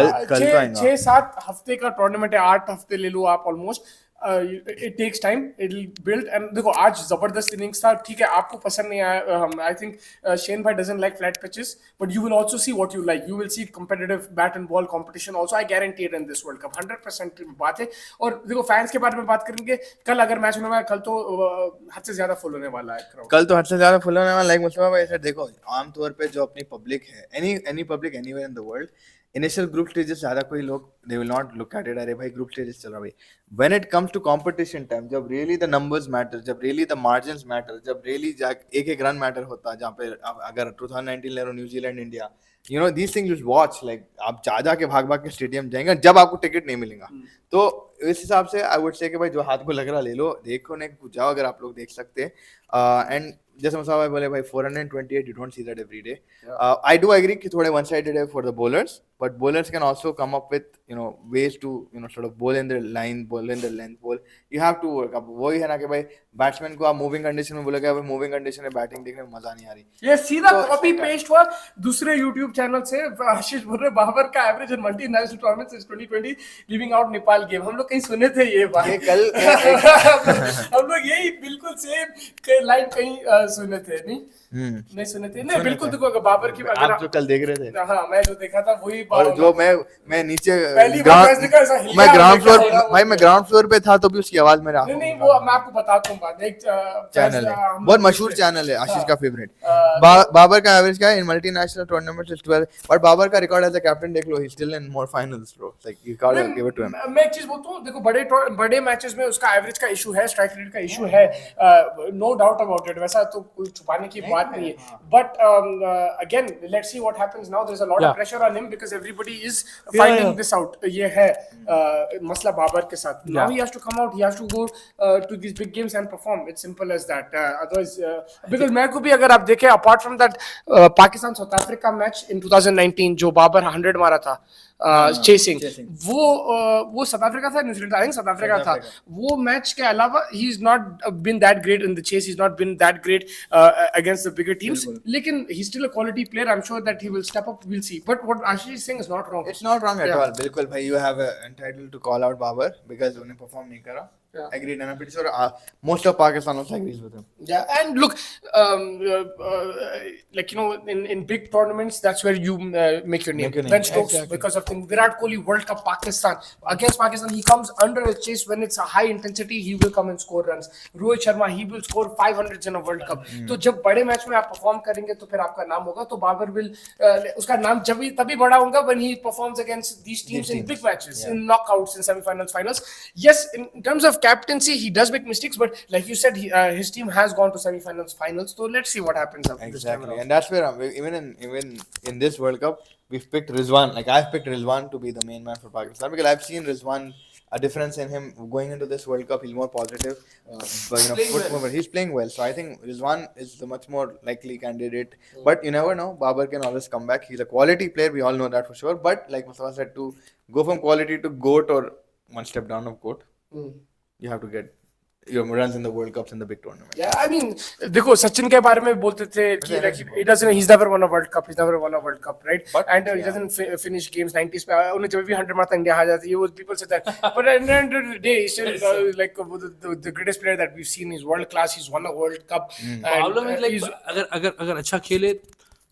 6-7 हफ्ते का टूर्नामेंट है, 8 हफ्ते ले लो आप almost. It takes time, it'll build. And देखो आज जबरदस्त इनिंग्स था, ठीक है आपको पसंद नहीं आया. I think Shane भाई doesn't like flat pitches, but you will also see what you like. You will see competitive bat and ball competition also. I guarantee it in this World Cup. 100% बात है. और देखो fans के बारे में बात करेंगे, कल अगर मैच होने वाला है, कल तो हद से ज्यादा फुल होने वाला है crowd. कल तो हद से ज्यादा फुल होने वाला. लाइक मुस्तफा भाई सर देखो, आमतौर पे जो अपनी पब्लिक है, any public anywhere in the world, initial group stages ज्यादा कोई लोग they will not look at it, अरे भाई ग्रुप स्टेजेस चल रहा भाई. When it comes to competition time, जब रियली द नंबर्स मैटर, जब रियली द मार्जिन्स मैटर, जब रियली एक एक रन मैटर होता है, जहाँ पे अगर 2019 ले लो New Zealand India, these things you watch, like आप जा के भाग के स्टेडियम जाएंगे जब आपको टिकट नहीं मिलेगा. तो इस हिसाब से आई वुड से कि भाई जो हाथ को लग रहा ले लो, देखो ने जाओ अगर आप लोग देख सकते हैं. एंड जैसे मुसाफा भाई बोले भाई 428, you don't see that every day. I do agree कि थोड़े one sided है for the bowlers, but bowlers can also come up with ways to sort of bowl in their line, bowl in their length, bowl. You have to work up. वही है ना कि भाई batsman को आप moving condition में बोलेगा, भाई मूविंग कंडीशन में बैटिंग देखने में मजा नहीं आ रही. ये सीधा कॉपी पेस्ट हुआ दूसरे YouTube चैनल से. आशीष बोल रहे बाबर का average in multinational tournaments is 2020 leaving out Nepal game. हम लोग कहीं सुने थे ये बात, ये कल हम लोग यही बिल्कुल सेम लाइन कहीं सुने थे. नहीं सुने थे. नहीं बिल्कुल. देखो अगर बाबर की अगर आप जो कल देख रहे थे, हाँ मैं जो देखा था वही और जो मैं नीचे मैं ग्राउंड फ्लोर पे था तो भी उसकी आवाज मेरे नहीं वो मैं आपको बताता हूँ बात. एक चैनल है, बहुत मशहूर चैनल है, आशीष का फेवरेट. बाबर का एवरेज क्या है in multinational tournaments is 12, but Babar का रिकॉर्ड एज अ कैप्टन देख लो, he still in more finals bro. Like you got to give it to him. मैं एक चीज बोलता हूँ, देखो बड़े मैचेस में उसका एवरेज का इशू है, स्ट्राइक रेट का इशू है, नो डाउट अबाउट इट. वैसा तो कोई छुपाने की बात नहीं है. But again, let's see what happens now. There's a lot of pressure on him because everybody is finding this out. ये है मसला बाबर के साथ. Now he has to come out. He has to go to these big games and perform. It's simple as that. Otherwise, because मैं को भी अगर आप देखें, apart from that Pakistan South Africa match in 2019 जो बाबर 100 मारा था चेसिंग, वो साउथ अफ्रीका था, New Zealand, I think south Africa था. वो मैच के अलावा ही is not been that great in the chess, he is not been that great against the bigger teams. लेकिन he still a quality player. I am sure that he will step up, we will see. But what Ashish is saying is not wrong. It's not wrong at all. बिल्कुल भाई, you have entitle to call out Babar because उन्हें perform नहीं करा. Agreed, and I'm pretty sure most of Pakistan also agrees with him. Yeah, and look, like in big tournaments, that's where you make your name. Ben Stokes, exactly. Because of things. Virat Kohli, World Cup, Pakistan. Against Pakistan, he comes under a chase when it's a high intensity. He will come and score runs. Rohit Sharma, he will score 500s in a World Cup. तो जब बड़े match में आप perform करेंगे तो फिर आपका नाम होगा. तो बाबर will उसका नाम तभी बड़ा होगा when he performs against these teams in big matches, in knockouts, in semi-finals, finals. Yes, in terms of captaincy, he does make mistakes, but like you said, his team has gone to semi-finals, finals. So let's see what happens after this time around. And that's where even in this World Cup, we've picked Rizwan. Like I've picked Rizwan to be the main man for Pakistan because I've seen Rizwan, a difference in him going into this World Cup. He's more positive, but he's playing well. So I think Rizwan is the much more likely candidate. But you never know. Babar can always come back. He's a quality player. We all know that for sure. But like Mustafa said, to go from quality to GOAT or one step down of GOAT, you have to get your runs in the World Cups and the big tournaments. Yeah, I mean, देखो सचिन के बारे में बोलते थे कि like he's never won a World Cup, right? And he doesn't finish games 90s पे. उन्हें जब भी 100 मारता इंडिया हार जाती है, वो people say that. But at the end of the day, he's still like the greatest player that we've seen. He's world class. He's won a World Cup. Problem is like अगर अच्छा खेले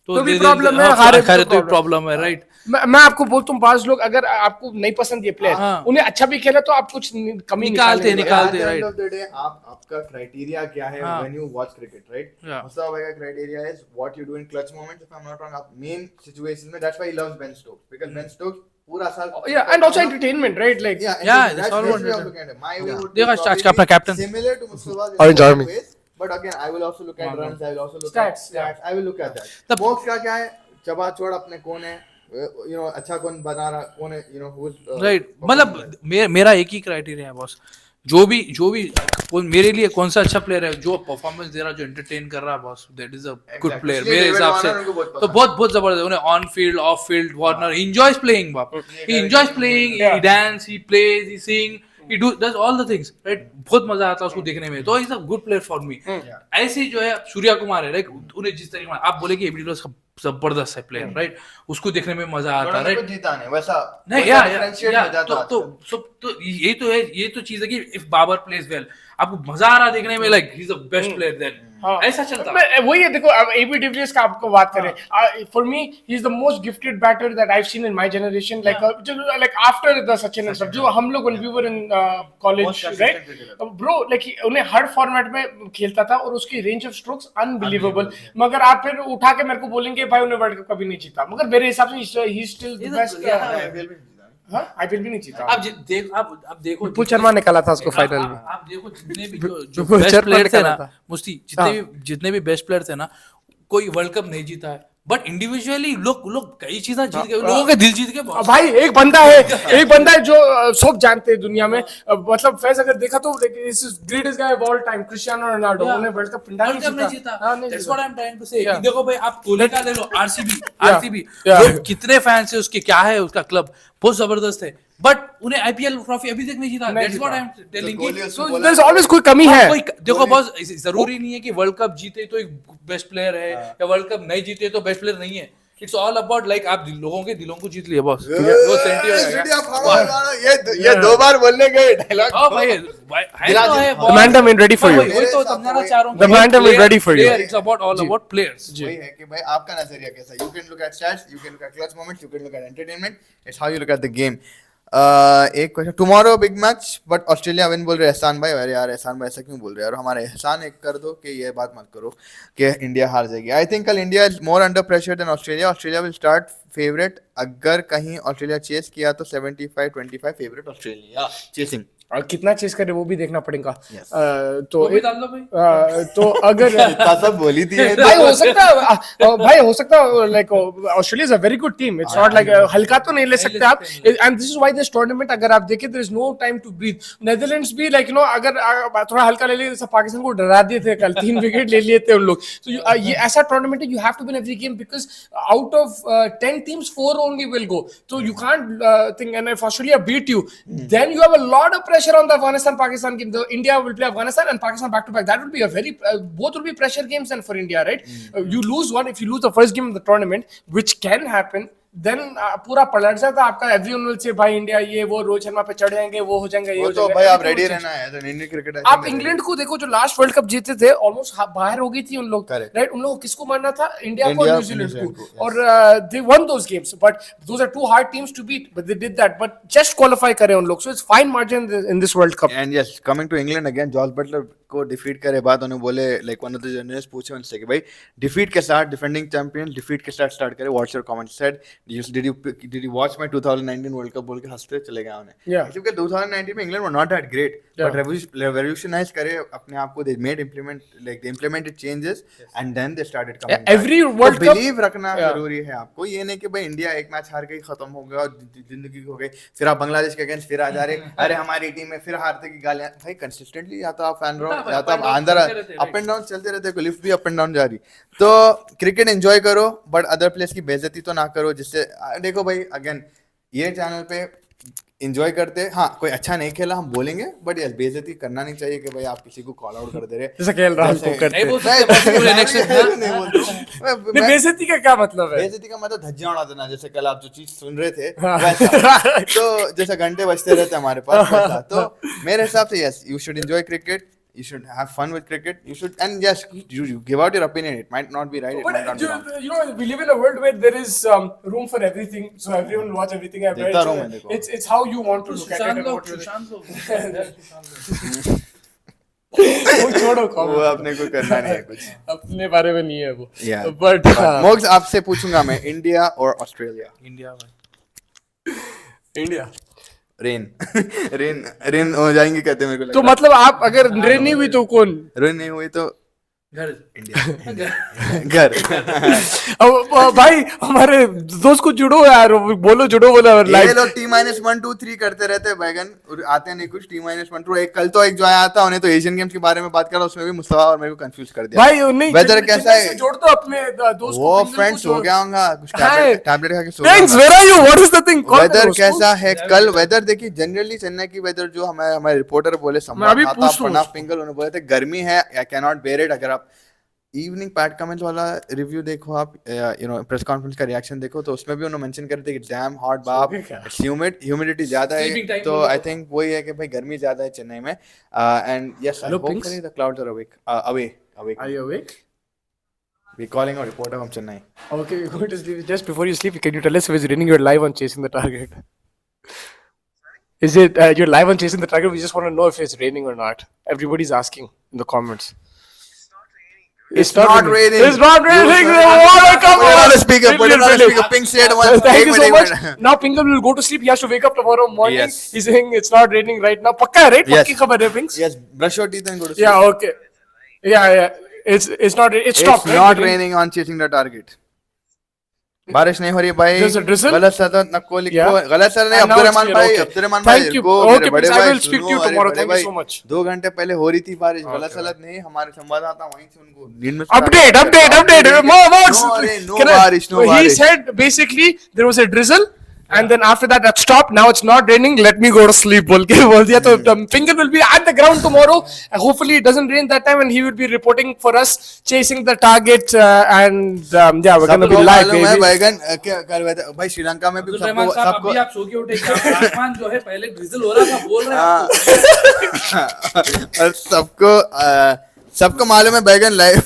तो भी problem है, हारे तो problem है, right. मैं आपको बोलता हूँ, बाज लोग अगर आपको नहीं पसंद ये प्लेयर, उन्हें अच्छा भी खेले तो आप कुछ कमी निकालते, राइट। आपका क्राइटेरिया क्या है when you watch cricket, right? Mustafa भाई का criteria is what you do in clutch moments, if I am not wrong, आप मेन सिचुएशंस में, that's why he loves Ben Stokes, because Ben Stokes पूरा साल, and also entertainment, right? Like that's all what you look at. My way would देखा आज का अपना captain similar to Mustafa's Orange Army. but again I will also look at runs, I will also look at stats, I will look at that. Box का क्या है, चबा चौड़ अपने कौन है, you know, अच्छा कौन बना रहा, कौन है, you know, who's राइट। मतलब मेरा एक ही क्राइटेरिया है बॉस, जो भी मेरे लिए कौन सा अच्छा प्लेयर है, जो परफॉर्मेंस दे रहा, जो एंटरटेन कर रहा, boss, that is a good player मेरे हिसाब से। तो बहुत जबरदस्त, उन्हें on field off field Warner, he enjoys playing, बाप, he enjoys playing, he dance, he plays, he sing, he does all the things, right? बहुत मजा आता है उसको देखने में, तो he's a good player for me. ऐसे जो है सूर्या कुमार है, राइट, उन्हें जिस तरीके आप बोले कि एबी डिविलियर्स का जबरदस्त है प्लेयर, राइट, उसको देखने में मजा आता है, राइट, जीता नहीं वैसा नहीं, या तो ये तो चीज है कि इफ बाबर प्लेज वेल, आपको मजा आ रहा देखने में, like he is the best player, then ऐसा चलता है। वही है, देखो अब एबी डिविलियर्स का आपको बात करें, for me he is the most gifted batter that I have seen in my generation, like after the Sachin and सब, जो हम लोग when we were in college, right bro, like उन्हें हर फॉर्मेट में खेलता था और उसकी रेंज ऑफ स्ट्रोक्स अनबिलीवेबल। मगर आप फिर उठा के मेरे को बोलेंगे भाई उन्हें वर्ल्ड कप कभी नहीं जीता, मगर मेरे हिसाब से he still the best. IPL भी नहीं जीता। आप देखो विपुल शर्मा निकाला था उसको फाइनल में। आप देखो जितने भी जो बेस्ट प्लेयर थे ना, मुस्ती, जितने भी बेस्ट प्लेयर थे ना, कोई वर्ल्ड कप नहीं जीता है, बट इंडिविजुअली लोग कई चीजें जीत गए, लोगों के दिल जीत गए। भाई एक बंदा है जो सब जानते हैं दुनिया में, मतलब फैज अगर देखा तो greatest guy of all time, Cristiano Ronaldo, उन्हें वर्ल्ड कप नहीं जीता। That's what I am trying to say. देखो भाई, आप कोहली का ले लो, आरसीबी लोग कितने फैंस है उसके, क्या है उसका क्लब, बहुत जबरदस्त है, बट उन्हें आईपीएल ट्रॉफी अभी तक नहीं जीता। That's what I am telling कि सो देयर इज ऑलवेज कोई कमी है। देखो बॉस, जरूरी नहीं है कि वर्ल्ड कप जीते तो एक बेस्ट प्लेयर है, या वर्ल्ड कप नहीं जीते तो बेस्ट प्लेयर नहीं है। इट्स ऑल अबाउट लाइक आप लोगों के दिलों को जीत लिए बॉस। वो ये दो बार बोलने गए डायलॉग। हां भाई, the mandem is ready for you. वही तो समझाना चाह रहा हूं, the mandem is ready for you. It's about all about players. वही है कि भाई आपका नजरिया कैसा, you can look at stats, you can look at clutch moments, you can look at entertainment, it's how you look at the game. एक question, tomorrow big match but Australia win बोल रहे एहसान भाई। अरे यार एहसान भाई ऐसा क्यों बोल रहे हैं, और हमारे एहसान एक कर दो कि ये बात मत करो कि इंडिया हार जाएगी। आई थिंक कल India is more under pressure than Australia. Australia will start favourite, अगर कहीं ऑस्ट्रेलिया चेस किया तो 75-25 फेवरेट ऑस्ट्रेलिया चेसिंग। और कितना चेस करे वो भी देखना पड़ेगा। तो भाई तो अगर सब बोली थी भाई हो सकता है like Australia is a very good team, it's not like हल्का तो नहीं ले सकते आप, and this is why this tournament अगर आप देखें there is no time to breathe. Netherlands भी लाइक यू नो अगर थोड़ा हल्का ले लिए, जैसे पाकिस्तान को डरा दिए थे कल, 3 विकेट ले लिए थे उन लोग। तो ये ऐसा टूर्नामेंट है, you have to win every game because out of 10 teams 4 only will go, so you can't think, and if Australia beat you, then you have a lot of pressure on the Afghanistan-Pakistan game. The India will play Afghanistan and Pakistan back to back. That will be a very both will be pressure games and for India, right? You lose one, if you lose the first game of the tournament, which can happen, then पूरा पलट जाता आपका। Everyone will say भाई India ये वो रोहित शर्मा पे चढ़ जाएंगे, वो हो जाएंगे, ये हो तो भाई आप रेडी रहना है। तो इंडियन क्रिकेट आप इंग्लैंड को देखो जो लास्ट वर्ल्ड कप जीते थे, ऑलमोस्ट बाहर हो गई थी उन लोग, राइट? उन लोगों को किसको मारना था? इंडिया को, न्यूजीलैंड को, और they won those games, but those are too hard teams to beat, but they did that, but just qualify करे उन लोग, so it's fine margin in this world cup. And yes, coming to England again, Jos Buttler को defeat करे बाद उन्होंने बोले, like one of the journalist पूछे उनसे कि भाई डिफीट के साथ, डिफेंडिंग चैंपियन डिफीट के साथ स्टार्ट करे, what's your comment? Said did you watch my 2019 world cup बोल के हंसते चले गए उन्हें, क्योंकि 2019 में England were not that great, but revolutionize करे अपने आप को, they made implemented changes and then they started coming. Every world cup believe रखना जरूरी है आपको, ये नहीं कि भाई इंडिया एक मैच हार गई खत्म हो गया और जिंदगी हो गई, फिर आप बांग्लादेश के अगेंस्ट फिर आ जा रहे, अरे हमारी टीम में फिर हारते की गालियां। भाई कंसिस्टेंटली या तो आप फैन रहो या तो आप अंदर अप एंड डाउन चलते रहते, को लिफ्ट भी अप एंड डाउन जा रही। तो क्रिकेट एंजॉय करो, बट अदर प्लेयर्स की बेइज्जती तो ना करो, जिससे देखो भाई अगेन ये चैनल पे एंजॉय करते, हाँ कोई अच्छा नहीं खेला हम बोलेंगे, बट यस बेइज्जती करना नहीं चाहिए कि भाई आप किसी को कॉल आउट कर दे रहे, जैसे खेल रहा को करते। नहीं, बेइज्जती का क्या मतलब है? बेइज्जती का मतलब धज्जियां उड़ा देना, जैसे कल आप जो चीज सुन रहे थे वैसा। तो जैसे घंटे बजते रहते हमारे पास वैसा। तो मेरे हिसाब से yes, you should enjoy cricket, You should have fun with cricket. You should, and yes, you give out your opinion. It might not be right. It might not be wrong. You know, we live in a world where there is room for everything, so everyone will watch everything. देखता रहूं मैं, देखो. It's how you want to look at it. And what you वो छोड़ो वो अपने को करना नहीं है कुछ. अपने बारे में नहीं है वो. Yeah. But मोक्स आपसे पूछूंगा मैं, इंडिया और ऑस्ट्रेलिया. इंडिया भाई. इंडिया. रेन हो जाएंगे कहते मेरे को तो मतलब आप अगर रेन नहीं हुई तो कौन? रेन नहीं हुई तो घर. इंडिया. घर. अब भाई हमारे दोस्त को जुड़ो यार, बोलो जुड़ो बोलो. ये लोग T-1-2-3 करते रहते हैं बैगन, और आते नहीं कुछ. T-1-2. एक कल तो एक जो आया था, उन्हें तो एशियन गेम्स के बारे में बात करा, उसमें भी मुस्तफा और मेरे को कंफ्यूज कर दिया भाई. नहीं वेदर कैसा है, जोड़ दो अपने दोस्त को. वो फ्रेंड्स हो गया होगा कुछ. टैबलेट खा के सो thanks, where are you, what is the thing? Weather कैसा है कल? वेदर देखिए, जनरली चेन्नई की वेदर जो हमारे रिपोर्टर बोले, प्रणव पिंगल, उन्होंने बोले थे गर्मी है, I can not bear it. अगर आप इवनिंग पैट कमेंट्स वाला रिव्यू देखो, आप प्रेस कॉन्फ्रेंस का रिएक्शन देखो, तो उसमें भी उन्होंने मेंशन कर दिया कि डैम हॉट बाप, ह्यूमिडिटी ज्यादा है. तो आई थिंक वही है कि भाई गर्मी ज्यादा है चेन्नई में. And yes, hopefully the clouds are awake. Are you awake? We're calling a reporter from Chennai. Okay, we're going to sleep. Just before you sleep, can you tell us if it's raining? You're live on Chasing the Target. Is it you're live on Chasing the Target? We just want to know if it's raining or not. Everybody's asking in the comments. It's not raining. It's not raining. Put it on the speaker. Ping said once. Thank you so much. Now Pingal will go to sleep. He has to wake up tomorrow morning. Yes. He's saying it's not raining right now. Pakka, right? Yes. Pakki khabar hai, Pings? Yes. Brush your teeth and go to sleep. Yeah. Okay. Yeah. It's not. It stopped. It's not raining on Chasing the Target. बारिश नहीं हो रही भाई. गलत सदर नको लिखो. गलत सर नहीं, अब्दुर्रहमान भाई. अब्दुर्रहमान भाई को मेरे बड़े भाई सुनो. 2 घंटे पहले हो रही थी बारिश. गलत सलत नहीं, हमारे संवाददाता वहीं से उनको नींद में Update. No बारिश. He said basically there was a drizzle. And then after that stopped. Now it's not raining. Let me go to sleep. बोल दिया. तो Pingal will be at the ground tomorrow. Hopefully it doesn't rain that time, and he will be reporting for us, chasing the target. And yeah, we're gonna be live, baby. बैगन क्या कर रहे थे भाई? श्रीलंका में भी सबको अभी आप सो के उठे, आसमान जो है पहले ड्रिजल हो रहा था, बोल रहे हैं और सबको मालूम है बैगन लाइव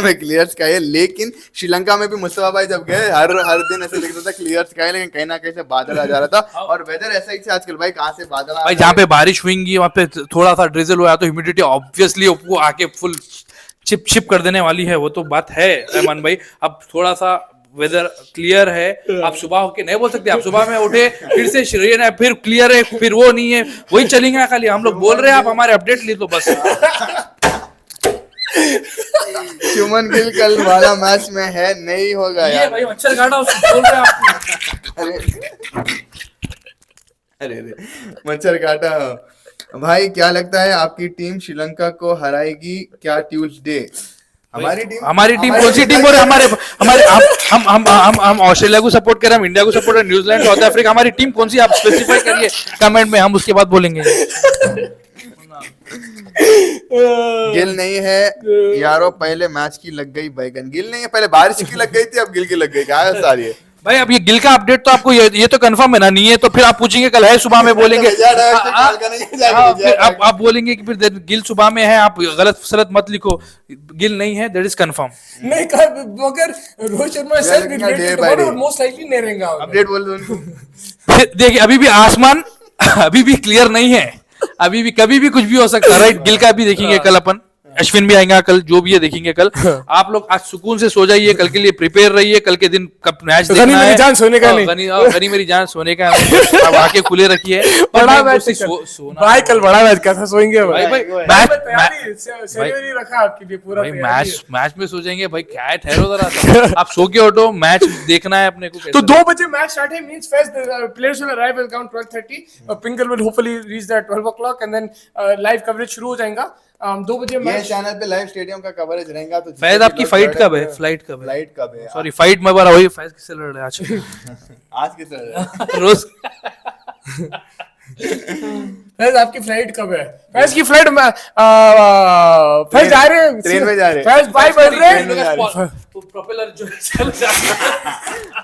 में क्लियर स्काई है. लेकिन श्रीलंका में भी मुस्तफा भाई जब गए, हर दिन ऐसे लिख रहा था क्लियर स्काई, लेकिन कहीं ना कहीं से बादल आ जा रहा था. और वेदर ऐसा ही आजकल भाई, कहाँ से बादल आ भाई. जहाँ पे बारिश हुई वहाँ पे थोड़ा सा ड्रिजल हुआ तो ह्यूमिडिटी ऑब्वियसली वो आके फुल चिप कर देने वाली है. वो तो बात है रहमान भाई. अब थोड़ा सा वेदर क्लियर है. आप सुबह होके नहीं बोल सकते. आप सुबह में उठे फिर से रेन है, फिर क्लियर है, फिर वो नहीं है, वही चलेंगे. खाली हम लोग बोल रहे हैं, आप हमारे अपडेट ले तो बस. शुभमन गिल कल वाला मैच में है, नहीं होगा यार. भाई मच्छर काटा बोल रहे हैं आप. अरे मच्छर काटा. भाई क्या लगता है आपकी टीम श्रीलंका को हराएगी क्या ट्यूसडे? हमारी टीम कौन सी टीम बोल रहे? हमारे हम ऑस्ट्रेलिया को सपोर्ट कर रहे हैं, हम इंडिया को सपोर्ट कर रहे हैं, न्यूजीलैंड, साउथ अफ्रीका. हमारी टीम कौन सी आप स्पेसिफाई करिए कमेंट में, हम उसके बाद बोलेंगे. गिल नहीं है यारो, पहले मैच की लग गई बैगन. गिल नहीं है, पहले बारिश की लग गई थी, अब गिल की लग गई. क्या है सारी है भाई? अब ये गिल का अपडेट तो आपको ये तो कंफर्म है ना? नहीं है तो फिर आप पूछेंगे कल है, सुबह में बोलेंगे. फिर आप बोलेंगे कि फिर गिल सुबह में है. आप गलत सलत मत लिखो. गिल नहीं है, दैट इज कंफर्म. नहीं, मगर Rohit Sharma sir most likely नहीं रहेगा. अपडेट बोल दो. देखिए अभी भी आसमान अभी भी क्लियर नहीं है. अभी भी कभी भी कुछ भी हो सकता है, राइट? गिल का भी देखेंगे कल अपन. अश्विन भी आएगा कल, जो भी है देखेंगे कल. आप लोग आज सुकून से सो जाइए, कल के लिए प्रिपेयर रहिए. कल के दिन कब मैच देखना है. मेरी जान सोने का नहीं. गनी मेरी जान सोने का अब आके खुले रखिए. बड़ा मैच भाई, कल बड़ा मैच का था, सोएंगे भाई. रखा आपके लिए पूरा मैच में सो जाएंगे भाई. क्या है, ठहरो जरा. आप सो के उठो, मैच देखना है अपने को. तो 2 बजे मैच स्टार्ट है. Means first players will arrive around 12:30. पिंगल will hopefully reach that 12 o'clock, and then live coverage शुरू हो जाएगा. 2 बजे मैच चैनल पे लाइव स्टेडियम का कवरेज रहेगा. तो फैज आपकी फाइट कब है? फ्लाइट कब है? सॉरी, फाइट में बार वही. फैज किससे लड़ रहे हैं आज किससे लड़ रहे हैं? रोज. फैज आपकी फ्लाइट कब है? फैज की फ्लाइट में फैज जा रहे हैं, ट्रेन में जा रहे हैं. फैज 5 बज रहे हैं. प्रोपेलर जो चल जाता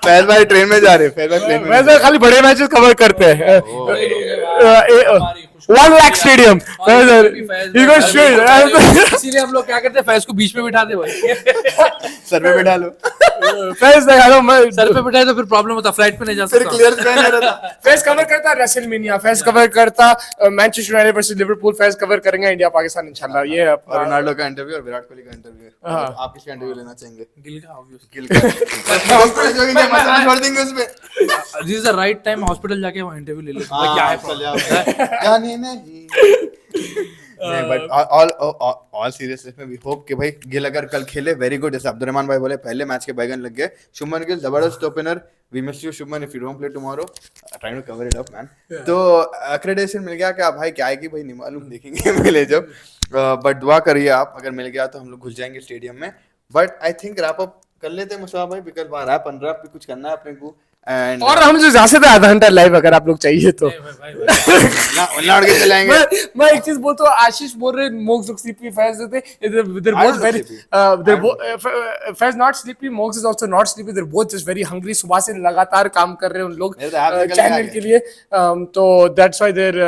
फैज भाई ट्रेन में जा रहे, फैज भाई प्लेन में वैसे खाली बड़े मैचेस कवर करते हैं 1 लाख स्टेडियम इसीलिए हम लोग क्या करते हैं, फैज को बीच में बिठा दे भाई। सर पे बैठा लो, फैज देखा मैं सर पे बिठाए तो फिर प्रॉब्लम होता, फ्लाइट पे नहीं जा फिर सकता। क्लियर स्काई नहीं रहता। फैज कवर करता रेसलमेनिया, फैज कवर करता Manchester United versus Liverpool, Faiz cover करेंगे इंडिया पाकिस्तान इंशाल्लाह। ये है और रोनाल्डो का इंटरव्यू और विराट कोहली का इंटरव्यू। हाँ। आप किसका इंटरव्यू लेना चाहेंगे? गिल का obvious। गिल का। हॉस्पिटल छोड़ देंगे उसमें। This is the right time hospital जाके वहाँ इंटरव्यू ले लो। हाँ, क्या है चल यार। जाने नहीं। नहीं, but all seriousness में we hope कि भाई गिल अगर कल खेले वेरी गुड, जैसे अब्दुलरहमान भाई बोले पहले मैच के बैगन लग गए। शुभमन गिल जबरदस्त opener, we miss you Shubman if you don't play tomorrow, trying to cover it up man. तो एक्रेडिटेशन मिल गया क्या भाई, क्या आएगी भाई नहीं मालूम, देखेंगे मिले जब, बट दुआ करिए आप, अगर मिल गया तो हम लोग घुस जाएंगे स्टेडियम में। But I think wrap up कर लेते हैं मुस्तफा भाई, बिकॉज वहाँ रैप अनरैप भी कुछ करना है अपने को। And और हम जो जा सकते हैं आधा घंटा लाइव अगर आप लोग चाहिए तो। ना उड़ के चलाएंगे। मैं एक चीज बोलता हूँ, आशीष बोल रहे मोक्स लोग स्लीपी, फैज थे they're both very Faiz not sleepy, MOOCs is also not sleepy, they're both just very hungry, सुबह से लगातार काम कर रहे हैं उन लोग चैनल के लिए, तो that's why they're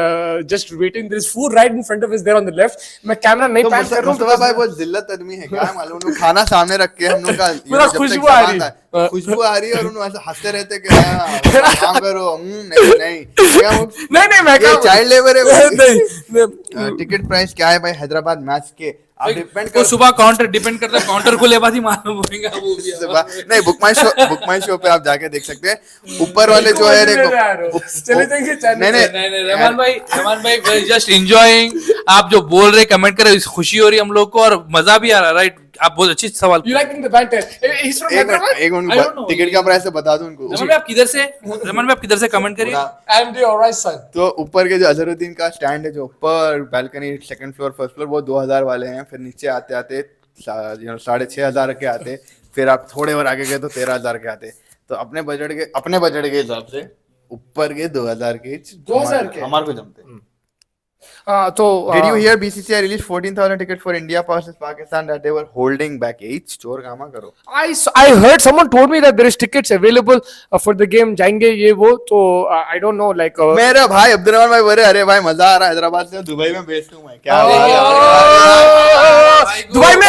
just waiting, there is food right in front of us there on the left। मैं कैमरा नहीं पैन कर रहा हूँ, मुस्तफा भाई बहुत जिल्लत आदमी है, क्या मालूम, उनको खाना सामने रख के हम लोग का पूरा खुशबू आ रही है, खुशबू आ रही है, और उन्होंने ऐसे हंसते रहते कि काम करो, नहीं मैं चाइल्ड लेबर है। टिकट प्राइस क्या है भाई हैदराबाद मैच के? आप डिपेंड को सुबह काउंटर डिपेंड करता है, काउंटर को ले बाद ही मालूम होगा वो भी। नहीं, बुक माई शो पे आप जाके देख सकते हैं, ऊपर वाले जो है देखो, चले जाएंगे। नहीं रहमान भाई जस्ट एंजॉयिंग, आप जो बोल रहे कमेंट कर रहे, खुशी हो रही हम लोग को और मजा भी आ रहा है, राइट? आप बहुत अच्छी सवाल। You liking the banter? He's from Hyderabad? एक मिनट, टिकट का प्राइस तो बता दो उनको। रहमान भाई आप किधर से कमेंट करिए। I'm the alright son। तो ऊपर के जो अजहरुद्दीन का स्टैंड है, जो ऊपर balcony, second floor first floor, वो 2000 वाले हैं। फिर नीचे आते आते 6500 के आते, फिर आप थोड़े और आगे गए तो 13000 के आते। तो अपने बजट के हिसाब से ऊपर के 2000 के हमारे को जमते। तो Did you hear BCCI released 14,000 tickets for India versus Pakistan that they were holding back? चोर कामा करो। I heard someone told me that there is tickets available for the game, जाएंगे ये वो, तो I don't know like मेरा भाई अब्दुलरहमान भाई बोले अरे भाई मजा आ रहा है, हैदराबाद से दुबई में भेज दूं मैं, क्या बात है। दुबई में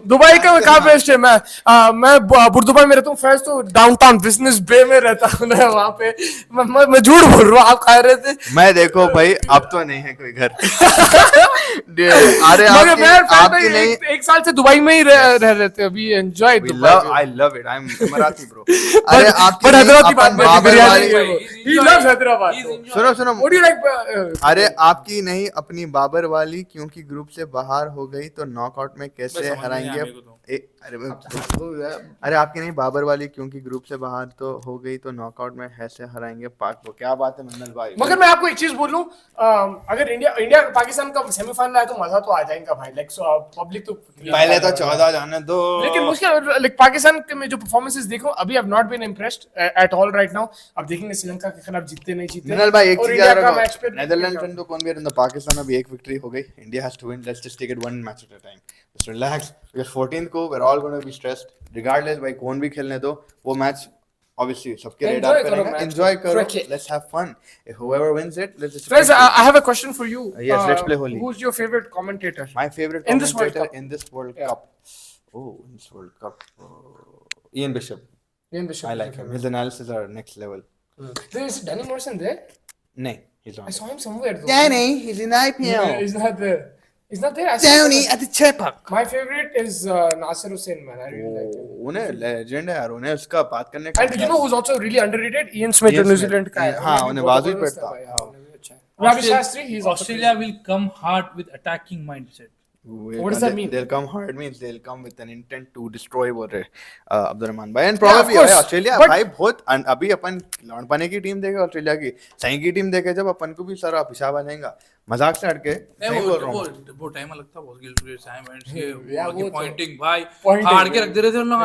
दुबई का कहाँ बेस्ट है? मैं बुर्दुबई में रहता हूँ, फैज तो डाउनटाउन बिजनेस बे में रहता हूँ ना, वहाँ पे मैं झूठ बोल रहा हूँ, आप खा रहे थे। मैं देखो भाई अब तो नहीं है कोई घर। अरे आपकी नहीं, एक साल से दुबई में ही रह रहे थे, अभी enjoy. I love it, I'm Emirati bro। अरे आपकी हैदराबाद की बात सुनो, अरे आपकी नहीं अपनी बाबर वाली, क्योंकि ग्रुप से बाहर हो गई तो नॉकआउट में कैसे हराएंगे? अरे आपकी नहीं बाबर वाली, क्योंकि ग्रुप से बाहर तो हो गई तो नॉकआउट में कैसे हराएंगे पाक को? क्या बात है मंडल भाई। मगर मैं आपको एक चीज बोलूं, अगर इंडिया पाकिस्तान का सेमीफाइनल आया तो मजा तो आ जाएगा भाई, लाइक पब्लिक तो पहले तो 14 जाने दो, लेकिन मुश्किल, लाइक पाकिस्तान के में जो परफॉर्मेंसेस देखो अभी, I have not been impressed at all right now. अब देखेंगे श्रीलंका के खिलाफ जीतते नहीं जीतते। मंडल भाई एक चीज याद रखो, रखो, नेदरलैंड्स तो कौन भी रहता, पाकिस्तान अभी एक विक्ट्री हो गई, India has to win, let's just take it one match at a time, just relax, because 14th को we are all gonna be stressed regardless, भाई कौन भी खेलने दो वो मैच, obviously सबके रेडार पे रहेगा, enjoy करो, let's have fun, if whoever wins it, let's just Friends, I have a question for you. Yes, let's play holy. Who's your favorite commentator? My favorite in this World commentator Cup. in this World Cup. Oh, in this World Cup. Ian Bishop. I like him. His analysis are next level. There is Danny Morrison there? No, he's not. I saw him somewhere though. Danny, he's in IPL. He's not there. He's not there. Danny at the Chepak. My favorite is Nasir Hussain, man. I really like him. उन्हें legend है यार, उन्हें उसका बात करने का। And you know who's also really underrated? Ian Smith, New Zealand का है। हाँ, उन्हें बाजू ही पड़ता। Ravi Shastri, he's Australia will come hard with attacking mindset. What does that mean? They'll come hard means they'll come with an intent to destroy बोल रहे अब्दुलरहमान भाई, and probably Australia भाई बहुत अभी अपन लौट पाने की टीम देखे, ऑस्ट्रेलिया की सही की टीम देखे, जब अपन को भी सारा पिशाब आ जाएगा, मजाक से हटके नहीं बोल रहा हूँ, वो टाइम लगता बहुत गिल्ट टाइम पॉइंटिंग भाई गाड़ के रख दे रहे थे उन लोग,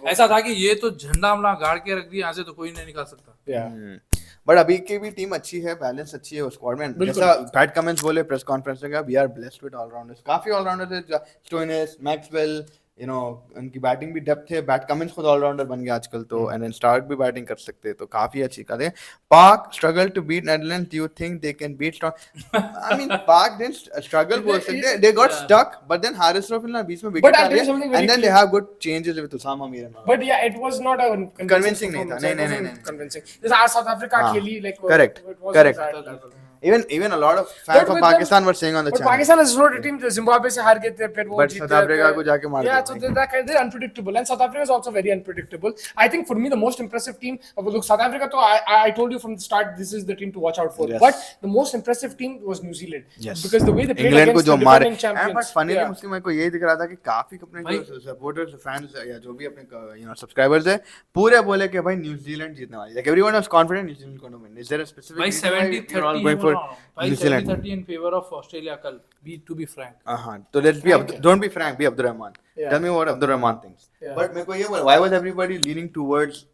ऐसा था कि ये तो झंडा हमला गाड़ के रख दिया, यहाँ से तो कोई नहीं निकाल सकता। बट अभी की भी टीम अच्छी है, बैलेंस अच्छी है स्क्वाड में, जैसा पैट कमिंस बोले प्रेस कॉन्फ्रेंस में, we are blessed with allrounders, काफी ऑलराउंडर्स है, स्टोइनिस, मैक्सवेल, you know उनकी बैटिंग भी डेप्थ है, बैट कमिंस खुद ऑलराउंडर बन गया आजकल तो, एंड देन स्टार्क भी बैटिंग कर सकते हैं, तो काफी अच्छी बात है. Pak struggle to beat Netherlands, do you think they can beat I mean Pak didn't struggle बोल सकते हैं, they got stuck but then Haris Rauf ने बीच में विकेट But I'll आ tell you गया, something very and then they clear. Have good changes with Usama Mir and But yeah, it was not a Convincing नहीं था. performance. नहीं, It नहीं, wasn't नहीं, convincing. जैसे आज South Africa हाँ, खेली, like correct, it wasn't correct. that level. even a lot of But fans from with Pakistan them- were saying on the But channel. Pakistan has slowed a team. Zimbabwe से हार गए थे, फिर वो But जीते South Africa थे. को जाके मार Yeah, दिया so भाई. they're unpredictable, and South Africa is also very unpredictable. I think for me the most impressive team. Look, South Africa. तो I told you from the start, this is the team to watch out for. Yes. But the most impressive team was New Zealand. Yes. Because the way they played England को against जो the मारे, defending champions. But funny Yeah. मुस्लिम को ये दिख रहा था कि काफी अपने जो सपोर्टर्स फैंस या जो भी अपने सब्सक्राइबर्स है पूरे बोले कि भाई न्यूजीलैंड जीतने वाली है, like everyone was confident New Zealand going to win. Is there a specific भाई reason why you're all 70-30 going for भाई New Zealand? 70-30 in favor of Australia कल, to be frank. हाँ, तो let's be don't be frank, be Abdur Rahman. Yeah. Tell me what Abdur Rahman thinks. Yeah. But मेरे को ये बोल, why was everybody leaning towards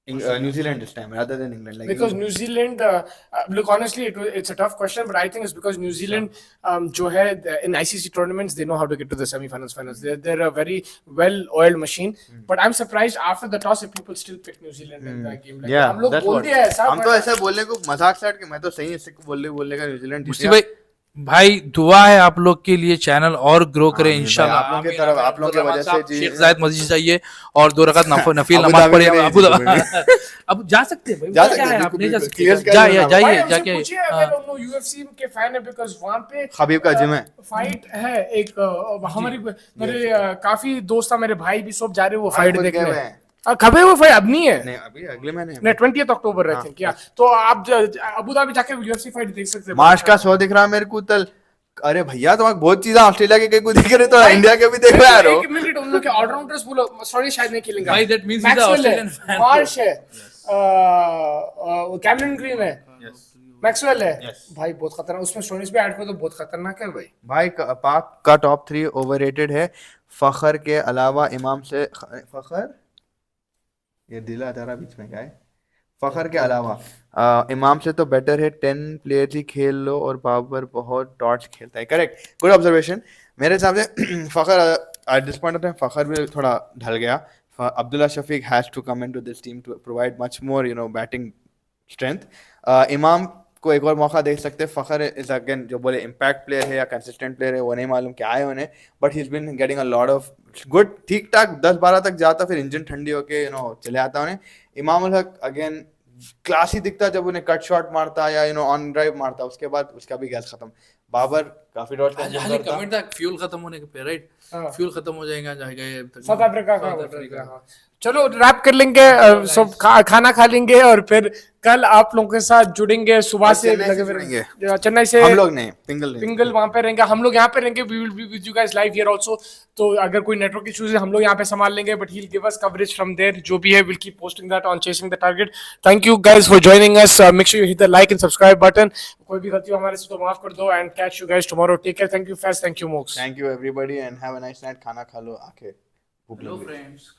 New Zealand this time rather than England? Like Because New Zealand, look, honestly, it's a tough question, but I think it's because New Zealand, जो है in ICC tournaments, they know how to get to the semi-finals, finals. They're a very well-oiled machine. But I'm surprised after the toss if people still pick New Zealand in that game. Like, yeah, हम लोग that's what. बोलते हैं ऐसा, हम तो ऐसा बोलने को मजाक से हट के मैं तो सही इससे बोलने का न्यूजीलैंड मुस्लिम भाई दुआ है आप लोग के लिए, चैनल और ग्रो करे आमीन भाई, इंशाल्लाह. आप लोगों की तरफ, आप लोगों की वजह से जी शेख जायद मस्जिद जाइए और 2 रकात नफिल अबू नमाज धाबी पढ़िए. में अबू जी, धाबी अब जा सकते हैं भाई, जा क्या सकते है, हैं, आप नहीं जा बिल्कुल, सकते, clear जाइए करना जाइए भाई, जाके. उनसे पूछिए अगर उन लोग UFC के फैन है, because वहाँ पे खबीब का जिम है. फाइट है एक, हमारी मेरे काफी दोस्त मेरे भाई भी सब जा रहे हैं वो फाइट खुद गए हुए देखने. हैं. खबे वो फाइट अब नहीं है. नहीं अभी अगले महीने नहीं 20th अक्टूबर रहते हैं क्या, तो आप अबू धाबी जाके UFC फाइट देख सकते हैं. मार्च का 100 दिख रहा है मेरे को तल. अरे भैया तुम्हारे बहुत चीजें ऑस्ट्रेलिया के कहीं को दिख रहे, तो इंडिया के भी देख रहे यार. एक मिनट, उन लोग के ऑलराउंडर्स बोलो, सॉरी शायद नहीं खेलेंगे भाई, that means he's a Australian fan. Marsh है, कैमरन ग्रीन है, मैक्सवेल है. भाई बहुत खतरनाक, उसमें स्टोनीज भी ऐड कर दो, बहुत खतरनाक है भाई. भाई पाक का टॉप 3 ओवररेटेड है. फखर के अलावा इमाम से फखर, ये दिला तारा बीच में क्या है, फखर के अलावा इमाम से तो बेटर है. 10 प्लेयर्स ही खेल लो और बाबर बहुत डॉट्स खेलता है. Correct, good observation. मेरे हिसाब से Fakhar at this point of time Fakhar भी थोड़ा ढल गया. Abdullah Shafique has to come into this team to provide much more batting strength. Imam को एक और मौका दे सकते हैं. फखर इज अगेन जो बोले इम्पैक्ट प्लेयर है या कंसिस्टेंट प्लेयर है वो नहीं मालूम क्या है उन्हें, but he is been getting a lot of good, ठीक ठाक 10-12 तक जाता, फिर इंजन ठंडी होके चले आता उन्हें. इमाम उल हक अगेन क्लास ही दिखता जब उन्हें कट शॉट मारता या ऑन ड्राइव मारता, उसके बाद उसका भी गैस खत्म. बाबर काफी डॉट हाल कमेंट था फ्यूल खत्म होने के पे, राइट, फ्यूल खत्म हो जाएगा जाएगा साउथ अफ्रीका का. चलो रैप कर लेंगे, सब खाना खा लेंगे और फिर कल आप लोगों के साथ जुड़ेंगे सुबह से जुड़ेंगे. चेन्नई से. हम लोग नहीं, पिंगल वहां पे रहेंगे, हम लोग यहाँ पे रहेंगे. We will be with you guys live here also. तो अगर कोई नेटवर्क इश्यूज है हम लोग यहाँ पे संभाल लेंगे, but he will give us coverage from there. जो भी है will keep posting that on chasing the target. Thank you guys for joining us. Make sure you hit the like and subscribe button. कोई भी गलती हो हमारे से तो माफ कर दो. And catch you guys tomorrow. Take care. Thank you Faiz. Thank you मोक्स. Thank you everybody and have a nice night. खाना खा लो, आके भूख हेलो लगी. फ्रेंड्स.